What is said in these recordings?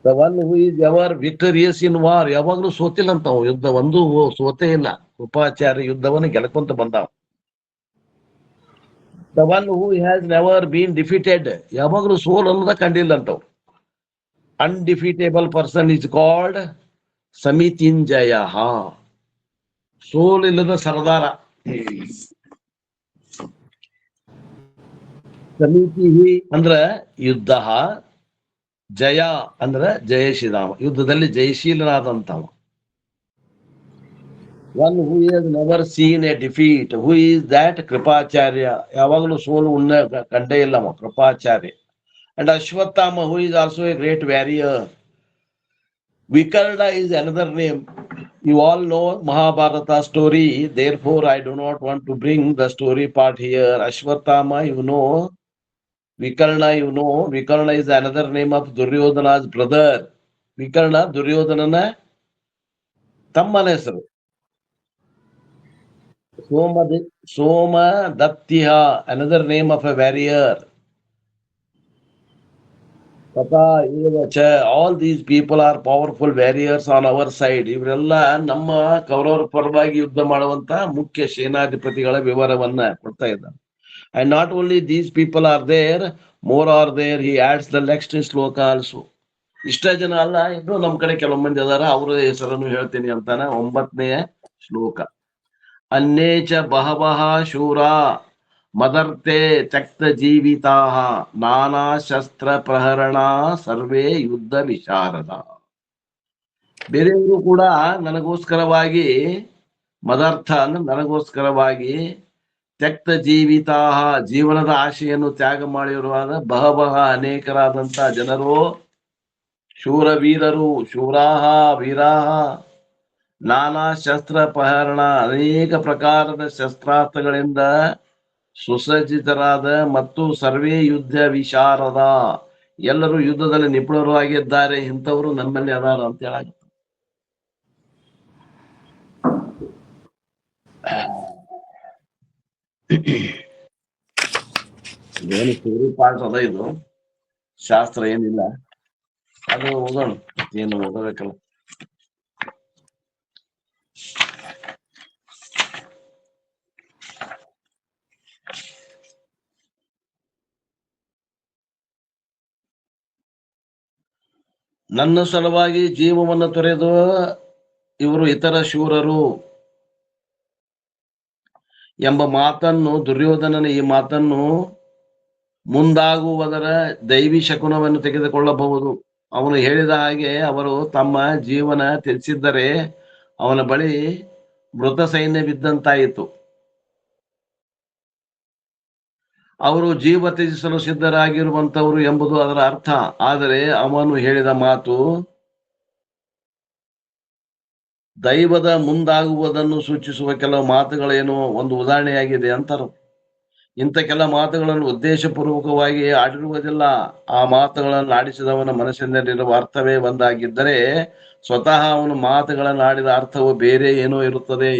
The one who is ever victorious in war, ಯಾವಾಗ್ಲೂ ಸೋತಿಲ್ಲ ಅಂತಾವ, ಯುದ್ಧ ಒಂದು ಸೋತೇ ಇಲ್ಲ, ಕೃಪಾಚಾರ್ಯ ಯುದ್ಧವನ್ನು ಗೆಲ್ಕೊಂತ ಬಂದಾವ. The one who has never been defeated, ಯಾವಾಗ್ಲೂ ಸೋಲ್ ಅನ್ನೋದ ಕಂಡಿಲ್ಲ ಅಂತವ್. Undefeatable person is called Samitinjaya, ಸೋಲ್ ಇಲ್ಲದ ಸರದಾರ. ಸಮಿತಿ ಅಂದ್ರ ಯುದ್ಧ, ಜಯ ಅಂದ್ರ ಜಯಶೀಲಾಮ, ಯುದ್ಧದಲ್ಲಿ ಜಯಶೀಲನಾದಂತವ. One who is never seen a defeat, who is that Kripacharya, ಯಾವಾಗಲೂ ಸೋಲು ಕಂಡೇ ಇಲ್ಲವ Kripacharya. And Ashwatthama who is also a great warrior. Vikarna is another name. You all know Mahabharata story, therefore I do not want to bring the story part here. Ashwatthama, you know. Vikarna, you know. Vikarna is another name of Duryodhana's brother. Vikarna, Duryodhanana ತಮ್ಮನ ಹೆಸರು. Soma Dattiha, another name of a warrior. All these people are powerful warriors on our side. ಇವರೆಲ್ಲ ನಮ್ಮ ಕೌರವರ ಪರವಾಗಿ ಯುದ್ಧ ಮಾಡುವಂತ ಮುಖ್ಯ ಸೇನಾಧಿಪತಿಗಳ ವಿವರವನ್ನ ಕೊಡ್ತಾ ಇದ್ದಾರೆ. And not only these people are there, more are there. He adds the next ಶ್ಲೋಕ also. ಇಷ್ಟ ಜನ ಅಲ್ಲ, ಇನ್ನು ನಮ್ ಕಡೆ ಕೆಲವು ಮಂದಿ ಅದಾರ, ಅವ್ರ ಹೆಸರನ್ನು ಹೇಳ್ತೀನಿ ಅಂತಾನ. 9ನೇ ಶ್ಲೋಕ. ಅನ್ಯೇಚ ಬಹವಃ ಶೂರಾ ಮದರ್ತೆ ತ್ಯಕ್ತ ಜೀವಿತಾ ನಾನಾ ಶಸ್ತ್ರ ಪ್ರಹರಣ ಸರ್ವೇ ಯುದ್ಧ ವಿಶಾರದ. ಬೇರೆಯವರು ಕೂಡ ನನಗೋಸ್ಕರವಾಗಿ, ಮದರ್ಥ ಅಂದ್ರೆ ನನಗೋಸ್ಕರವಾಗಿ, ತ್ಯಕ್ತ ಜೀವಿತಾ ಜೀವನದ ಆಶೆಯನ್ನು ತ್ಯಾಗ ಮಾಡಿರುವಾದ ಬಹವಃ ಅನೇಕರಾದಂತ ಜನರು, ಶೂರವೀರರು, ಶೂರಾಹ ವೀರಾಹ, ನಾನಾ ಶಸ್ತ್ರ ಪ್ರಹರಣ ಅನೇಕ ಪ್ರಕಾರದ ಶಸ್ತ್ರಾಸ್ತ್ರಗಳಿಂದ ಸುಸಜ್ಜಿತರಾದ, ಮತ್ತು ಸರ್ವೇ ಯುದ್ಧ ವಿಶಾರದ ಎಲ್ಲರೂ ಯುದ್ಧದಲ್ಲಿ ನಿಪುಣರು ಆಗಿದ್ದಾರೆ, ಇಂಥವರು ನಮ್ಮಲ್ಲಿ ಅದಾರ ಅಂತ ಹೇಳ. ಏನು ಸ್ಟೋರಿ ಪಾರ್ಟ್ ಅದ, ಇದು ಶಾಸ್ತ್ರ ಏನಿಲ್ಲ, ಅದು ಓದೋಣ, ಏನು ಓದಬೇಕಲ್ಲ. ನನ್ನ ಸಲುವಾಗಿ ಜೀವವನ್ನು ತೊರೆದು ಇವರು ಇತರ ಶೂರರು ಎಂಬ ಮಾತನ್ನು, ದುರ್ಯೋಧನನ ಈ ಮಾತನ್ನು ಮುಂದಾಗುವುದರ ದೈವಿ ಶಕುನವನ್ನು ತೆಗೆದುಕೊಳ್ಳಬಹುದು. ಅವನು ಹೇಳಿದ ಹಾಗೆ ಅವರು ತಮ್ಮ ಜೀವನ ತ್ಯಜಿಸಿದ್ದರೆ ಅವನ ಬಳಿ ಮೃತ ಸೈನ್ಯವಿದ್ದಂತಾಯಿತು. ಅವರು ಜೀವ ತ್ಯಜಿಸಲು ಸಿದ್ಧರಾಗಿರುವಂತವರು ಎಂಬುದು ಅದರ ಅರ್ಥ. ಆದರೆ ಅವನು ಹೇಳಿದ ಮಾತು ದೈವದ ಮುಂದಾಗುವುದನ್ನು ಸೂಚಿಸುವ ಕೆಲವು ಮಾತುಗಳೇನು ಒಂದು ಉದಾಹರಣೆಯಾಗಿದೆ ಅಂತಾರೆ. ಇಂಥ ಕೆಲ ಮಾತುಗಳನ್ನು ಉದ್ದೇಶಪೂರ್ವಕವಾಗಿ ಆಡಿರುವುದಿಲ್ಲ. ಆ ಮಾತುಗಳನ್ನು ಆಡಿಸಿದವನ ಮನಸ್ಸಿನಲ್ಲಿರುವ ಅರ್ಥವೇ ಒಂದಾಗಿದ್ದರೆ ಸ್ವತಃ ಅವನು ಮಾತುಗಳನ್ನು ಆಡಿದ ಅರ್ಥವು ಬೇರೆ ಏನೋ ಇರುತ್ತದೆ.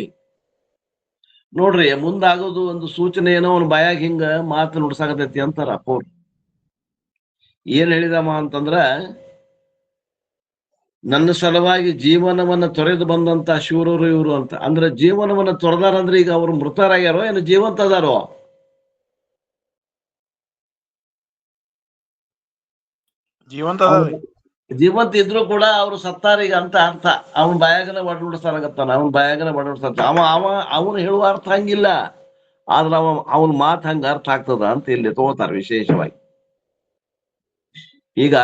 ನೋಡ್ರಿ, ಮುಂದಾಗೋದು ಒಂದು ಸೂಚನೆ ಏನೋ ಅವನ ಬಾಯಾಗ ಹಿಂಗ ಮಾತು ನುಡ್ಸಾಕತೈತಿ ಅಂತಾರ ಅಪ್ಪವ್ರು. ಏನ್ ಹೇಳಿದಮ್ಮ ಅಂತಂದ್ರ, ನನ್ನ ಸಲುವಾಗಿ ಜೀವನವನ್ನ ತೊರೆದು ಬಂದಂತ ಶೂರರು ಇವರು ಅಂತ. ಅಂದ್ರೆ ಜೀವನವನ್ನ ತೊರೆದಾರಂದ್ರೆ ಈಗ ಅವರು ಮೃತರಾಗ್ಯಾರೋ ಏನು ಜೀವಂತ ಅದಾರೋ? ಜೀವಂತ ಇದ್ರು ಕೂಡ ಅವ್ರು ಸತ್ತಾರೀಗ ಅಂತ ಅರ್ಥ. ಅವನ ಬಾಯಾಗನ ಬಡ್ಬಿಡ್ಸಾರಾಗತ್ತಾನ, ಅವನ ಬಾಯಾಗನ ಬಡ್ಬಿಡ್ಸತ್ತ. ಅವನು ಹೇಳುವ ಅರ್ಥ ಹಂಗಿಲ್ಲ, ಆದ್ರೆ ಅವನ ಮಾತು ಹಂಗ ಅರ್ಥ ಆಗ್ತದ ಅಂತ ಇಲ್ಲಿ ತಗೋತಾರ ವಿಶೇಷವಾಗಿ. ಈಗ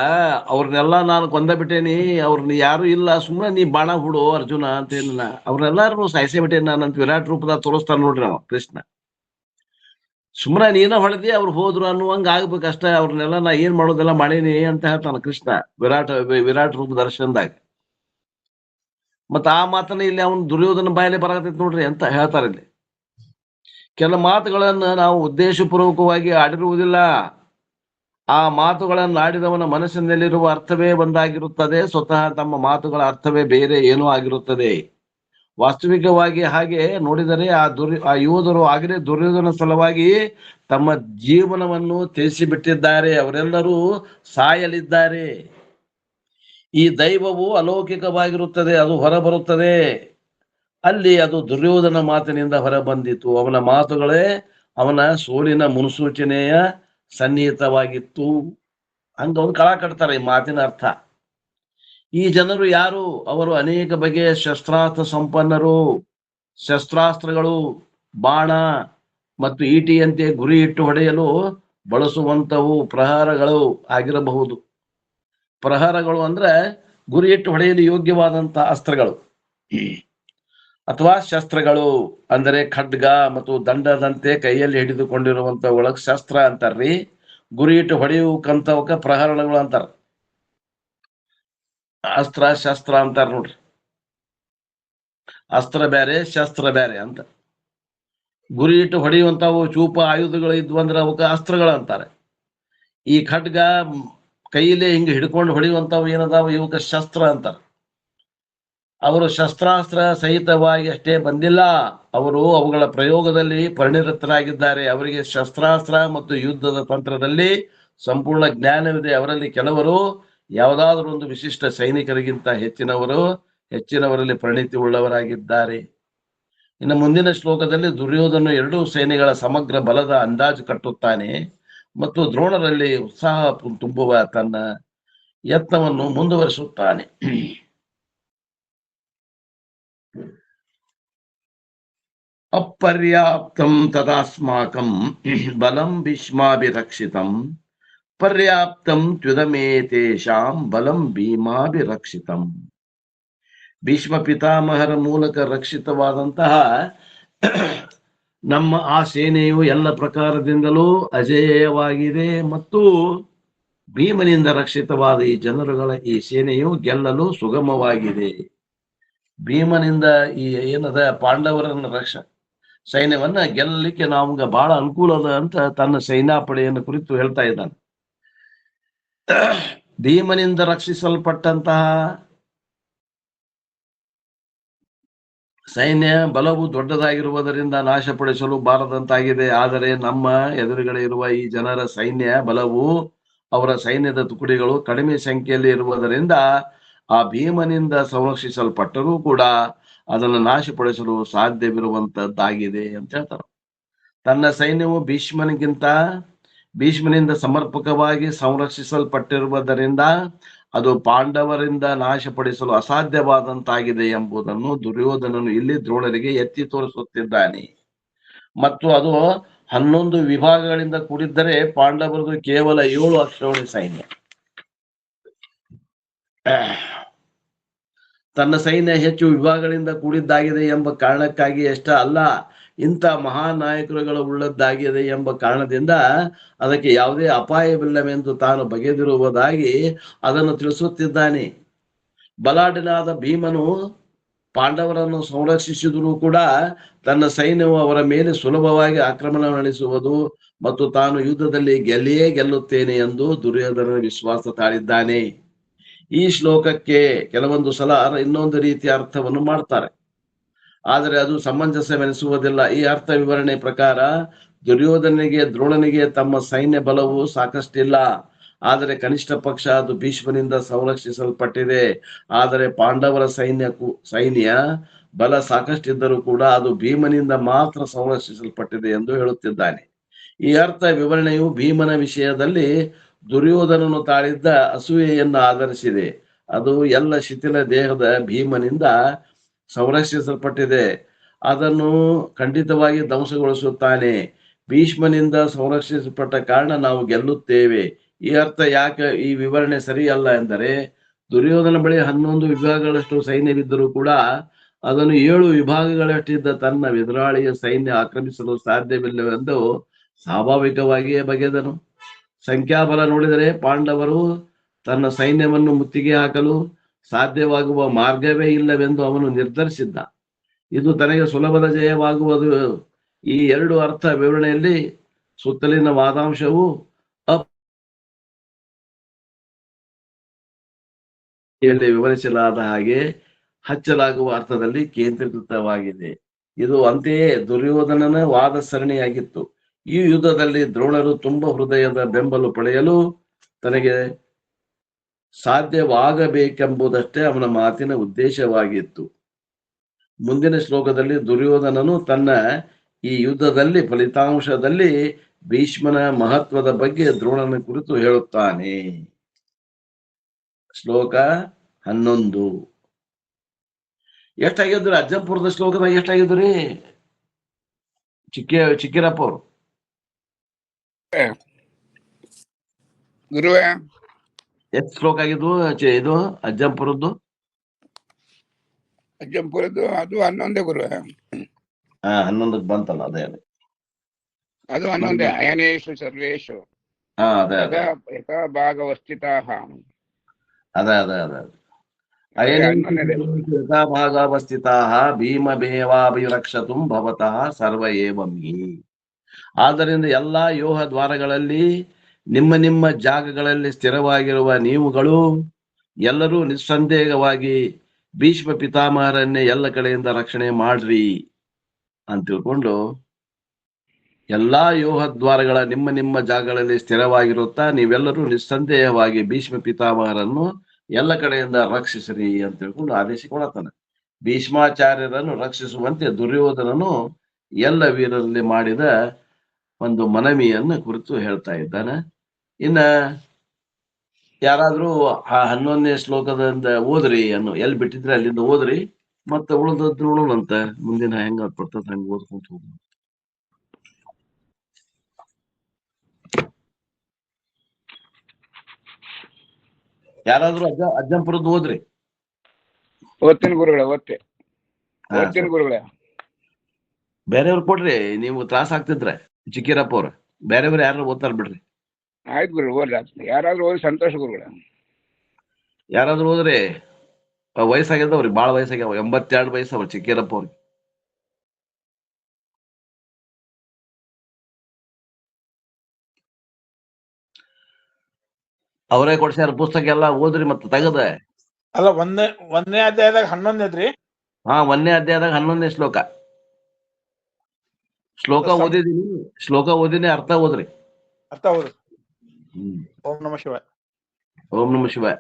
ಅವ್ರನ್ನೆಲ್ಲ ನಾನು ಕೊಂದ ಬಿಟ್ಟೇನಿ, ಅವ್ರನ್ನ ಯಾರು ಇಲ್ಲ, ಸುಮ್ಮನೆ ನೀ ಬಾಣ ಹುಡು ಅರ್ಜುನ ಅಂತ ಏನಿಲ್ಲ, ಅವ್ರನ್ನೆಲ್ಲಾರು ಸಾಯಿಸೇ ಬಿಟ್ಟೇನಿ ನಾನಂತ ವಿರಾಟ್ ರೂಪದಾಗ ತೋರಿಸ್ತಾನ ನೋಡ್ರಿ ಅವ ಕೃಷ್ಣ. ಸುಮ್ಮನೆ ನೀನ ಹೊಡೆದಿ ಅವ್ರು ಹೋದ್ರು ಅನ್ನುವಂಗ ಆಗ್ಬೇಕಷ್ಟ. ಅವ್ರನ್ನೆಲ್ಲ ನಾ ಏನ್ ಮಾಡೋದೆಲ್ಲ ಮಾಡೀನಿ ಅಂತ ಹೇಳ್ತಾನ ಕೃಷ್ಣ ವಿರಾಟ್ ರೂಪ ದರ್ಶನದಾಗ. ಮತ್ತ ಆ ಮಾತನ್ನ ಇಲ್ಲಿ ಅವನು ದುರ್ಯೋಧನ ಬಾಯಲ್ಲಿ ಬರತೈತಿ ನೋಡ್ರಿ ಅಂತ ಹೇಳ್ತಾರ. ಇಲ್ಲಿ ಕೆಲ ಮಾತುಗಳನ್ನ ನಾವು ಉದ್ದೇಶಪೂರ್ವಕವಾಗಿ ಆಡಿರುವುದಿಲ್ಲ. ಆ ಮಾತುಗಳನ್ನು ಆಡಿದವನ ಮನಸ್ಸಿನಲ್ಲಿರುವ ಅರ್ಥವೇ ಒಂದಾಗಿರುತ್ತದೆ. ಸ್ವತಃ ತಮ್ಮ ಮಾತುಗಳ ಅರ್ಥವೇ ಬೇರೆ ಏನೋ ಆಗಿರುತ್ತದೆ. ವಾಸ್ತವಿಕವಾಗಿ ಹಾಗೆ ನೋಡಿದರೆ ಆ ಯೋಧರು ಆಗಲೇ ದುರ್ಯೋಧನ ಸಲುವಾಗಿ ತಮ್ಮ ಜೀವನವನ್ನು ತ್ಯಜಿಸಿ ಬಿಟ್ಟಿದ್ದಾರೆ. ಅವರೆಲ್ಲರೂ ಸಾಯಲಿದ್ದಾರೆ. ಈ ದೈವವು ಅಲೌಕಿಕವಾಗಿರುತ್ತದೆ, ಅದು ಹೊರಬರುತ್ತದೆ. ಅಲ್ಲಿ ಅದು ದುರ್ಯೋಧನ ಮಾತಿನಿಂದ ಹೊರಬಂದಿತು. ಅವನ ಮಾತುಗಳೇ ಅವನ ಸೋಲಿನ ಮುನ್ಸೂಚನೆಯ ಸನ್ನಿಹಿತವಾಗಿತ್ತು. ಹಂಗ ಒಂದು ಕಳ ಕಟ್ತಾರೆ ಈ ಮಾತಿನ ಅರ್ಥ. ಈ ಜನರು ಯಾರು? ಅವರು ಅನೇಕ ಬಗೆಯ ಶಸ್ತ್ರಾಸ್ತ್ರ ಸಂಪನ್ನರು. ಶಸ್ತ್ರಾಸ್ತ್ರಗಳು, ಬಾಣ ಮತ್ತು ಈಟಿಯಂತೆ ಗುರಿ ಇಟ್ಟು ಹೊಡೆಯಲು ಬಳಸುವಂತವು ಪ್ರಹಾರಗಳು ಆಗಿರಬಹುದು. ಪ್ರಹಾರಗಳು ಅಂದ್ರೆ ಗುರಿ ಇಟ್ಟು ಹೊಡೆಯಲು ಯೋಗ್ಯವಾದಂತ ಅಸ್ತ್ರಗಳು, ಅಥವಾ ಶಸ್ತ್ರಗಳು ಅಂದರೆ ಖಡ್ಗ ಮತ್ತು ದಂಡದಂತೆ ಕೈಯಲ್ಲಿ ಹಿಡಿದುಕೊಂಡಿರುವಂತ ಒಳಗ್ ಶಸ್ತ್ರ ಅಂತಾರ್ರಿ. ಗುರಿ ಇಟ್ಟು ಹೊಡೆಯುವಂತವಕ್ಕ ಪ್ರಹರಣಗಳು ಅಂತಾರ. ಅಸ್ತ್ರ ಶಸ್ತ್ರ ಅಂತಾರ ನೋಡ್ರಿ. ಅಸ್ತ್ರ ಬೇರೆ, ಶಸ್ತ್ರ ಬೇರೆ ಅಂತ. ಗುರಿ ಇಟ್ಟು ಹೊಡೆಯುವಂತಾವು ಚೂಪ ಆಯುಧಗಳು ಇದ್ವಂದ್ರೆ ಅವಕ್ಕ ಅಸ್ತ್ರಗಳು ಅಂತಾರೆ. ಈ ಖಡ್ಗ ಕೈಯಲ್ಲೇ ಹಿಂಗ ಹಿಡ್ಕೊಂಡು ಹೊಡೆಯುವಂತಾವು ಏನದಾವ ಇವಕ್ಕ ಶಸ್ತ್ರ ಅಂತಾರ. ಅವರು ಶಸ್ತ್ರಾಸ್ತ್ರ ಸಹಿತವಾಗಿ ಅಷ್ಟೇ ಬಂದಿಲ್ಲ, ಅವರು ಅವುಗಳ ಪ್ರಯೋಗದಲ್ಲಿ ಪರಿಣಿತರಾಗಿದ್ದಾರೆ. ಅವರಿಗೆ ಶಸ್ತ್ರಾಸ್ತ್ರ ಮತ್ತು ಯುದ್ಧದ ತಂತ್ರದಲ್ಲಿ ಸಂಪೂರ್ಣ ಜ್ಞಾನವಿದೆ. ಅವರಲ್ಲಿ ಕೆಲವರು ಯಾವುದಾದ್ರೂ ಒಂದು ವಿಶಿಷ್ಟ ಸೈನಿಕರಿಗಿಂತ ಹೆಚ್ಚಿನವರಲ್ಲಿ ಪರಿಣಿತಿ ಉಳ್ಳವರಾಗಿದ್ದಾರೆ. ಇನ್ನು ಮುಂದಿನ ಶ್ಲೋಕದಲ್ಲಿ ದುರ್ಯೋಧನ ಎರಡೂ ಸೇನೆಗಳ ಸಮಗ್ರ ಬಲದ ಅಂದಾಜು ಕಟ್ಟುತ್ತಾನೆ ಮತ್ತು ದ್ರೋಣರಲ್ಲಿ ಉತ್ಸಾಹ ತುಂಬುವ ತನ್ನ ಯತ್ನವನ್ನು ಮುಂದುವರಿಸುತ್ತಾನೆ. ಅಪರ್ಯಾಪ್ತಂ ತದಾಸ್ಮಾಕಂ ಬಲಂ ಭೀಷ್ಮಾಭಿರಕ್ಷಿತಂ ಪರ್ಯಾಪ್ತಂ ತ್ಯುದಮೇತೇಷಾಂ ಬಲಂ ಭೀಮಾಭಿರಕ್ಷಿತಂ. ಭೀಷ್ಮ ಪಿತಾಮಹರ ಮೂಲಕ ರಕ್ಷಿತವಾದಂತಹ ನಮ್ಮ ಆ ಸೇನೆಯು ಎಲ್ಲ ಪ್ರಕಾರದಿಂದಲೂ ಅಜೇಯವಾಗಿದೆ ಮತ್ತು ಭೀಮನಿಂದ ರಕ್ಷಿತವಾದ ಈ ಜನರುಗಳ ಈ ಸೇನೆಯು ಗೆಲ್ಲಲು ಸುಗಮವಾಗಿದೆ. ಭೀಮನಿಂದ ಈ ಏನದ ಪಾಂಡವರನ್ನ ಸೈನ್ಯವನ್ನ ಗೆಲ್ಲಲಿಕ್ಕೆ ನಮ್ಗೆ ಬಹಳ ಅನುಕೂಲ ಅದ ಅಂತ ತನ್ನ ಸೇನಾಪಡೆಯನ್ನು ಕುರಿತು ಹೇಳ್ತಾ ಇದ್ದಾನೆ. ಭೀಮನಿಂದ ರಕ್ಷಿಸಲ್ಪಟ್ಟಂತಹ ಸೈನ್ಯ ಬಲವು ದೊಡ್ಡದಾಗಿರುವುದರಿಂದ ನಾಶಪಡಿಸಲು ಬಾರದಂತಾಗಿದೆ. ಆದರೆ ನಮ್ಮ ಎದುರುಗಡೆ ಇರುವ ಈ ಜನರ ಸೈನ್ಯ ಬಲವು, ಅವರ ಸೈನ್ಯದ ತುಕಡಿಗಳು ಕಡಿಮೆ ಸಂಖ್ಯೆಯಲ್ಲಿ ಇರುವುದರಿಂದ ಆ ಭೀಮನಿಂದ ಸಂರಕ್ಷಿಸಲ್ಪಟ್ಟರೂ ಕೂಡ ಅದನ್ನು ನಾಶಪಡಿಸಲು ಸಾಧ್ಯವಿರುವಂತದ್ದಾಗಿದೆ ಅಂತ ಹೇಳ್ತಾರೆ. ತನ್ನ ಸೈನ್ಯವು ಭೀಷ್ಮನಿಂದ ಸಮರ್ಪಕವಾಗಿ ಸಂರಕ್ಷಿಸಲ್ಪಟ್ಟಿರುವುದರಿಂದ ಅದು ಪಾಂಡವರಿಂದ ನಾಶಪಡಿಸಲು ಅಸಾಧ್ಯವಾದಂತಾಗಿದೆ ಎಂಬುದನ್ನು ದುರ್ಯೋಧನನು ಇಲ್ಲಿ ದ್ರೋಣರಿಗೆ ಎತ್ತಿ ತೋರಿಸುತ್ತಿದ್ದಾನೆ. ಮತ್ತು ಅದು 11 ವಿಭಾಗಗಳಿಂದ ಕೂಡಿದ್ದರೆ ಪಾಂಡವರದು ಕೇವಲ 7 ಅಕ್ಷೋಣಿ ಸೈನ್ಯ. ತನ್ನ ಸೈನ್ಯ ಹೆಚ್ಚು ವಿಭಾಗಗಳಿಂದ ಕೂಡಿದ್ದಾಗಿದೆ ಎಂಬ ಕಾರಣಕ್ಕಾಗಿ ಅಷ್ಟ ಅಲ್ಲ, ಇಂಥ ಮಹಾನ್ ನಾಯಕರುಗಳು ಉಳ್ಳದ್ದಾಗಿದೆ ಎಂಬ ಕಾರಣದಿಂದ ಅದಕ್ಕೆ ಯಾವುದೇ ಅಪಾಯವಿಲ್ಲವೆಂದು ತಾನು ಬಗೆದಿರುವುದಾಗಿ ಅದನ್ನು ತಿಳಿಸುತ್ತಿದ್ದಾನೆ. ಬಲಾಢ್ಯನಾದ ಭೀಮನು ಪಾಂಡವರನ್ನು ಸಂರಕ್ಷಿಸಿದರೂ ಕೂಡ ತನ್ನ ಸೈನ್ಯವು ಅವರ ಮೇಲೆ ಸುಲಭವಾಗಿ ಆಕ್ರಮಣ ನಡೆಸುವುದು ಮತ್ತು ತಾನು ಯುದ್ಧದಲ್ಲಿ ಗೆಲ್ಲಿಯೇ ಗೆಲ್ಲುತ್ತೇನೆ ಎಂದು ದುರ್ಯೋಧನ ವಿಶ್ವಾಸ ತಾಳಿದ್ದಾನೆ. ಈ ಶ್ಲೋಕಕ್ಕೆ ಕೆಲವೊಂದು ಸಲ ಇನ್ನೊಂದು ರೀತಿಯ ಅರ್ಥವನ್ನು ಮಾಡ್ತಾರೆ, ಆದರೆ ಅದು ಸಮಂಜಸವೆನಿಸುವುದಿಲ್ಲ. ಈ ಅರ್ಥ ವಿವರಣೆ ಪ್ರಕಾರ ದುರ್ಯೋಧನಿಗೆ ದ್ರೋಣನಿಗೆ ತಮ್ಮ ಸೈನ್ಯ ಬಲವು ಸಾಕಷ್ಟಿಲ್ಲ, ಆದರೆ ಕನಿಷ್ಠ ಪಕ್ಷ ಅದು ಭೀಷ್ಮನಿಂದ ಸಂರಕ್ಷಿಸಲ್ಪಟ್ಟಿದೆ. ಆದರೆ ಪಾಂಡವರ ಸೈನ್ಯ ಬಲ ಸಾಕಷ್ಟಿದ್ದರೂ ಕೂಡ ಅದು ಭೀಮನಿಂದ ಮಾತ್ರ ಸಂರಕ್ಷಿಸಲ್ಪಟ್ಟಿದೆ ಎಂದು ಹೇಳುತ್ತಿದ್ದಾನೆ. ಈ ಅರ್ಥ ವಿವರಣೆಯು ಭೀಮನ ವಿಷಯದಲ್ಲಿ ದುರ್ಯೋಧನನು ತಾಳಿದ್ದ ಅಸೂಯೆಯನ್ನು ಆಧರಿಸಿದೆ. ಅದು ಎಲ್ಲ ಶಿಥಿಲ ದೇಹದ ಭೀಮನಿಂದ ಸಂರಕ್ಷಿಸಲ್ಪಟ್ಟಿದೆ, ಅದನ್ನು ಖಂಡಿತವಾಗಿ ಧ್ವಂಸಗೊಳಿಸುತ್ತಾನೆ. ಭೀಷ್ಮನಿಂದ ಸಂರಕ್ಷಿಸಲ್ಪಟ್ಟ ಕಾರಣ ನಾವು ಗೆಲ್ಲುತ್ತೇವೆ. ಈ ಅರ್ಥ ಯಾಕೆ ಈ ವಿವರಣೆ ಸರಿಯಲ್ಲ ಎಂದರೆ, ದುರ್ಯೋಧನ ಬಳಿ 11 ವಿಭಾಗಗಳಷ್ಟು ಸೈನ್ಯವಿದ್ದರೂ ಕೂಡ ಅದನ್ನು 7 ವಿಭಾಗಗಳಷ್ಟಿದ್ದ ತನ್ನ ಎದುರಾಳಿಯ ಸೈನ್ಯ ಆಕ್ರಮಿಸಲು ಸಾಧ್ಯವಿಲ್ಲವೆಂದು ಸ್ವಾಭಾವಿಕವಾಗಿಯೇ ಬಗೆದನು. ಸಂಖ್ಯಾಬಲ ನೋಡಿದರೆ ಪಾಂಡವರು ತನ್ನ ಸೈನ್ಯವನ್ನು ಮುತ್ತಿಗೆ ಹಾಕಲು ಸಾಧ್ಯವಾಗುವ ಮಾರ್ಗವೇ ಇಲ್ಲವೆಂದು ಅವನು ನಿರ್ಧರಿಸಿದ್ದ. ಇದು ತನಗೆ ಸುಲಭದ ಜಯವಾಗುವುದು. ಈ 2 ಅರ್ಥ ವಿವರಣೆಯಲ್ಲಿ ಸುತ್ತಲಿನ ವಾದಾಂಶವು ವಿವರಿಸಲಾದ ಹಾಗೆ ಹಚ್ಚಲಾಗುವ ಅರ್ಥದಲ್ಲಿ ಕೇಂದ್ರೀಕೃತವಾಗಿದೆ. ಇದು ಅಂತೆಯೇ ದುರ್ಯೋಧನನ ವಾದ ಸರಣಿಯಾಗಿತ್ತು. ಈ ಯುದ್ಧದಲ್ಲಿ ದ್ರೋಣರು ತುಂಬ ಹೃದಯದ ಬೆಂಬಲ ಪಡೆಯಲು ತನಗೆ ಸಾಧ್ಯವಾಗಬೇಕೆಂಬುದಷ್ಟೇ ಅವನ ಮಾತಿನ ಉದ್ದೇಶವಾಗಿತ್ತು. ಮುಂದಿನ ಶ್ಲೋಕದಲ್ಲಿ ದುರ್ಯೋಧನನು ತನ್ನ ಈ ಯುದ್ಧದಲ್ಲಿ ಫಲಿತಾಂಶದಲ್ಲಿ ಭೀಷ್ಮನ ಮಹತ್ವದ ಬಗ್ಗೆ ದ್ರೋಣನ ಕುರಿತು ಹೇಳುತ್ತಾನೆ. ಶ್ಲೋಕ 11. ಎಷ್ಟಾಗಿದ್ರಿ ಅಜ್ಜಂಪುರದ ಶ್ಲೋಕದಾಗ? ಎಷ್ಟಾಗಿದ್ರಿ ಚಿಕ್ಕಿರಪ್ಪ ಅವರು? ಗುರುವೇ ಎಷ್ಟು ಶ್ಲೋಕ ಆಗಿದ್ವು ಇದು ಅಜ್ಜಂಪುರದ್ದು? ಅಜ್ಜಂಪುರದ್ದು ಅದು 11 ಗುರುವೇ. 11ಕ್ಕೆ ಬಂತಲ್ಲ, ಅದೇ ಅದು 11. ಅಯನೇಶು ಸರ್ವೇಶು ಯಥಾ ಭಾಗವಸ್ಥಿತಾಃ. ಅದೇ ಯಥಾ ಭಾಗವಸ್ಥಿತಾಃ ಭೀಮಮೇವಾಭಿರಕ್ಷತುಂ ಭವತಃ ಸರ್ವ ಏವಮಿ. ಆದ್ದರಿಂದ ಎಲ್ಲಾ ಯೋಹ ದ್ವಾರಗಳಲ್ಲಿ ನಿಮ್ಮ ನಿಮ್ಮ ಜಾಗಗಳಲ್ಲಿ ಸ್ಥಿರವಾಗಿರುವ ನೀವುಗಳು ಎಲ್ಲರೂ ನಿಸ್ಸಂದೇಹವಾಗಿ ಭೀಷ್ಮ ಪಿತಾಮಹರನ್ನೇ ಎಲ್ಲ ಕಡೆಯಿಂದ ರಕ್ಷಣೆ ಮಾಡ್ರಿ ಅಂತ ತಿಳ್ಕೊಂಡು, ಎಲ್ಲಾ ಯೋಹ ದ್ವಾರಗಳ ನಿಮ್ಮ ನಿಮ್ಮ ಜಾಗಗಳಲ್ಲಿ ಸ್ಥಿರವಾಗಿರುತ್ತಾ ನೀವೆಲ್ಲರೂ ನಿಸ್ಸಂದೇಹವಾಗಿ ಭೀಷ್ಮ ಪಿತಾಮಹರನ್ನು ಎಲ್ಲ ಕಡೆಯಿಂದ ರಕ್ಷಿಸ್ರಿ ಅಂತ ತಿಳ್ಕೊಂಡು ಆದೇಶ ಕೊಡತಾನೆ. ಭೀಷ್ಮಾಚಾರ್ಯರನ್ನು ರಕ್ಷಿಸುವಂತೆ ದುರ್ಯೋಧನನು ಎಲ್ಲ ವೀರರಲ್ಲಿ ಮಾಡಿದ ಒಂದು ಮನವಿಯನ್ನು ಕುರಿತು ಹೇಳ್ತಾ ಇದ್ದಾನೆ. ಇನ್ನ ಯಾರಾದ್ರೂ ಆ 11ನೇ ಶ್ಲೋಕದಿಂದ ಓದ್ರಿ ಅನ್ನು ಎಲ್ಲಿ ಬಿಟ್ಟಿದ್ರೆ ಅಲ್ಲಿಂದ ಓದ್ರಿ, ಮತ್ತೆ ಉಳಿದದ್ದು ನೋಡೋಣಂತ ಮುಂದಿನ ಹೆಂಗ ಬರ್ತದ ಹಂಗ ಓದ್ಕೊಂತ ಹೋಗೋಣ. ಯಾರಾದ್ರೂ ಅಜ್ಜಂಪುರದ್ದು ಓದ್ರಿ. ಓದ್ತೀನಿ ಗುರುಗಳೇ, ಓದ್ತೀನಿ ಗುರುಗಳೇ. ಬೇರೆಯವ್ರು ಕೊಡ್ರಿ, ನೀವು ತ್ರಾಸ ಆಗ್ತಿದ್ರೆ. ಚಿಕ್ಕಿರಪ್ಪ ಅವ್ರ ಬೇರೆಯವ್ರು ಯಾರು ಓದ್ತಾರ ಬಿಡ್ರಿ. ಆಯ್ತು ಗುರು, ಓದ್ರಿ. ಯಾರಾದ್ರೂ ಓದಿ ಸಂತೋಷ ಗುರುಗಳೇ. ಯಾರಾದ್ರೂ ಓದ್ರಿ. ವಯಸ್ಸಾಗ್ಯದವ್ರಿ, ಬಾಳ ವಯಸ್ಸಾಗ್ಯಾವ, 82 ವಯಸ್ಸವ ಚಿಕ್ಕಿರಪ್ಪ ಅವ್ರಿಗೆ. ಅವರೇ ಕೊಡ್ಸ್ಯಾರ ಪುಸ್ತಕ ಎಲ್ಲ, ಓದ್ರಿ ಮತ್ತೆ ತೆಗದ. ಅಲ್ಲ, ಒಂದನೇ ಅಧ್ಯಾಯದಾಗ 11 ಐತ್ರಿ. 1ನೇ ಅಧ್ಯಾಯದಾಗ 11ನೇ ಶ್ಲೋಕ ಓದಿದೀನಿ. ಶ್ಲೋಕ ಓದಿನಿ, ಅರ್ಥ ಓದ್ರಿ. ಅರ್ಥ ಓದ್ರಿ. ಓಂ ನಮಃ ಶಿವಾಯ. ಓಂ ನಮಃ ಶಿವಾಯ.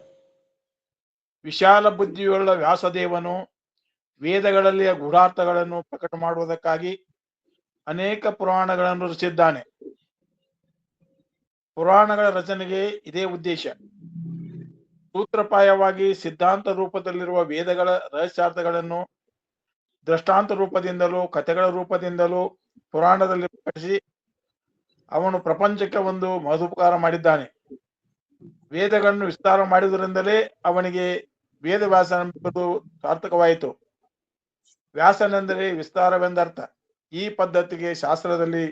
ವಿಶಾಲ ಬುದ್ಧಿಯುಳ್ಳ ವ್ಯಾಸದೇವನು ವೇದಗಳಲ್ಲಿ ಗೂಢಾರ್ಥಗಳನ್ನು ಪ್ರಕಟ ಮಾಡುವುದಕ್ಕಾಗಿ ಅನೇಕ ಪುರಾಣಗಳನ್ನು ರಚಿಸಿದ್ದಾನೆ. ಪುರಾಣಗಳ ರಚನೆಗೆ ಇದೇ ಉದ್ದೇಶ. ಸೂತ್ರಪ್ರಾಯವಾಗಿ ಸಿದ್ಧಾಂತ ರೂಪದಲ್ಲಿರುವ ವೇದಗಳ ರಹಸ್ಯಾರ್ಥಗಳನ್ನು ದೃಷ್ಟಾಂತ ರೂಪದಿಂದಲೂ ಕಥೆಗಳ ರೂಪದಿಂದಲೂ ಪುರಾಣದಲ್ಲಿ ಪ್ರಕಟಿಸಿ ಅವನು ಪ್ರಪಂಚಕ್ಕೆ ಒಂದು ಮಹದುಪಕಾರ ಮಾಡಿದ್ದಾನೆ. ವೇದಗಳನ್ನು ವಿಸ್ತಾರ ಮಾಡಿದುದರಿಂದಲೇ ಅವನಿಗೆ ವೇದವ್ಯಾಸನೆಂಬುದು ಸಾರ್ಥಕವಾಯಿತು. ವ್ಯಾಸನೆಂದರೆ ವಿಸ್ತಾರವೆಂದರ್ಥ. ಈ ಪದ್ಧತಿಗೆ ಶಾಸ್ತ್ರದಲ್ಲಿ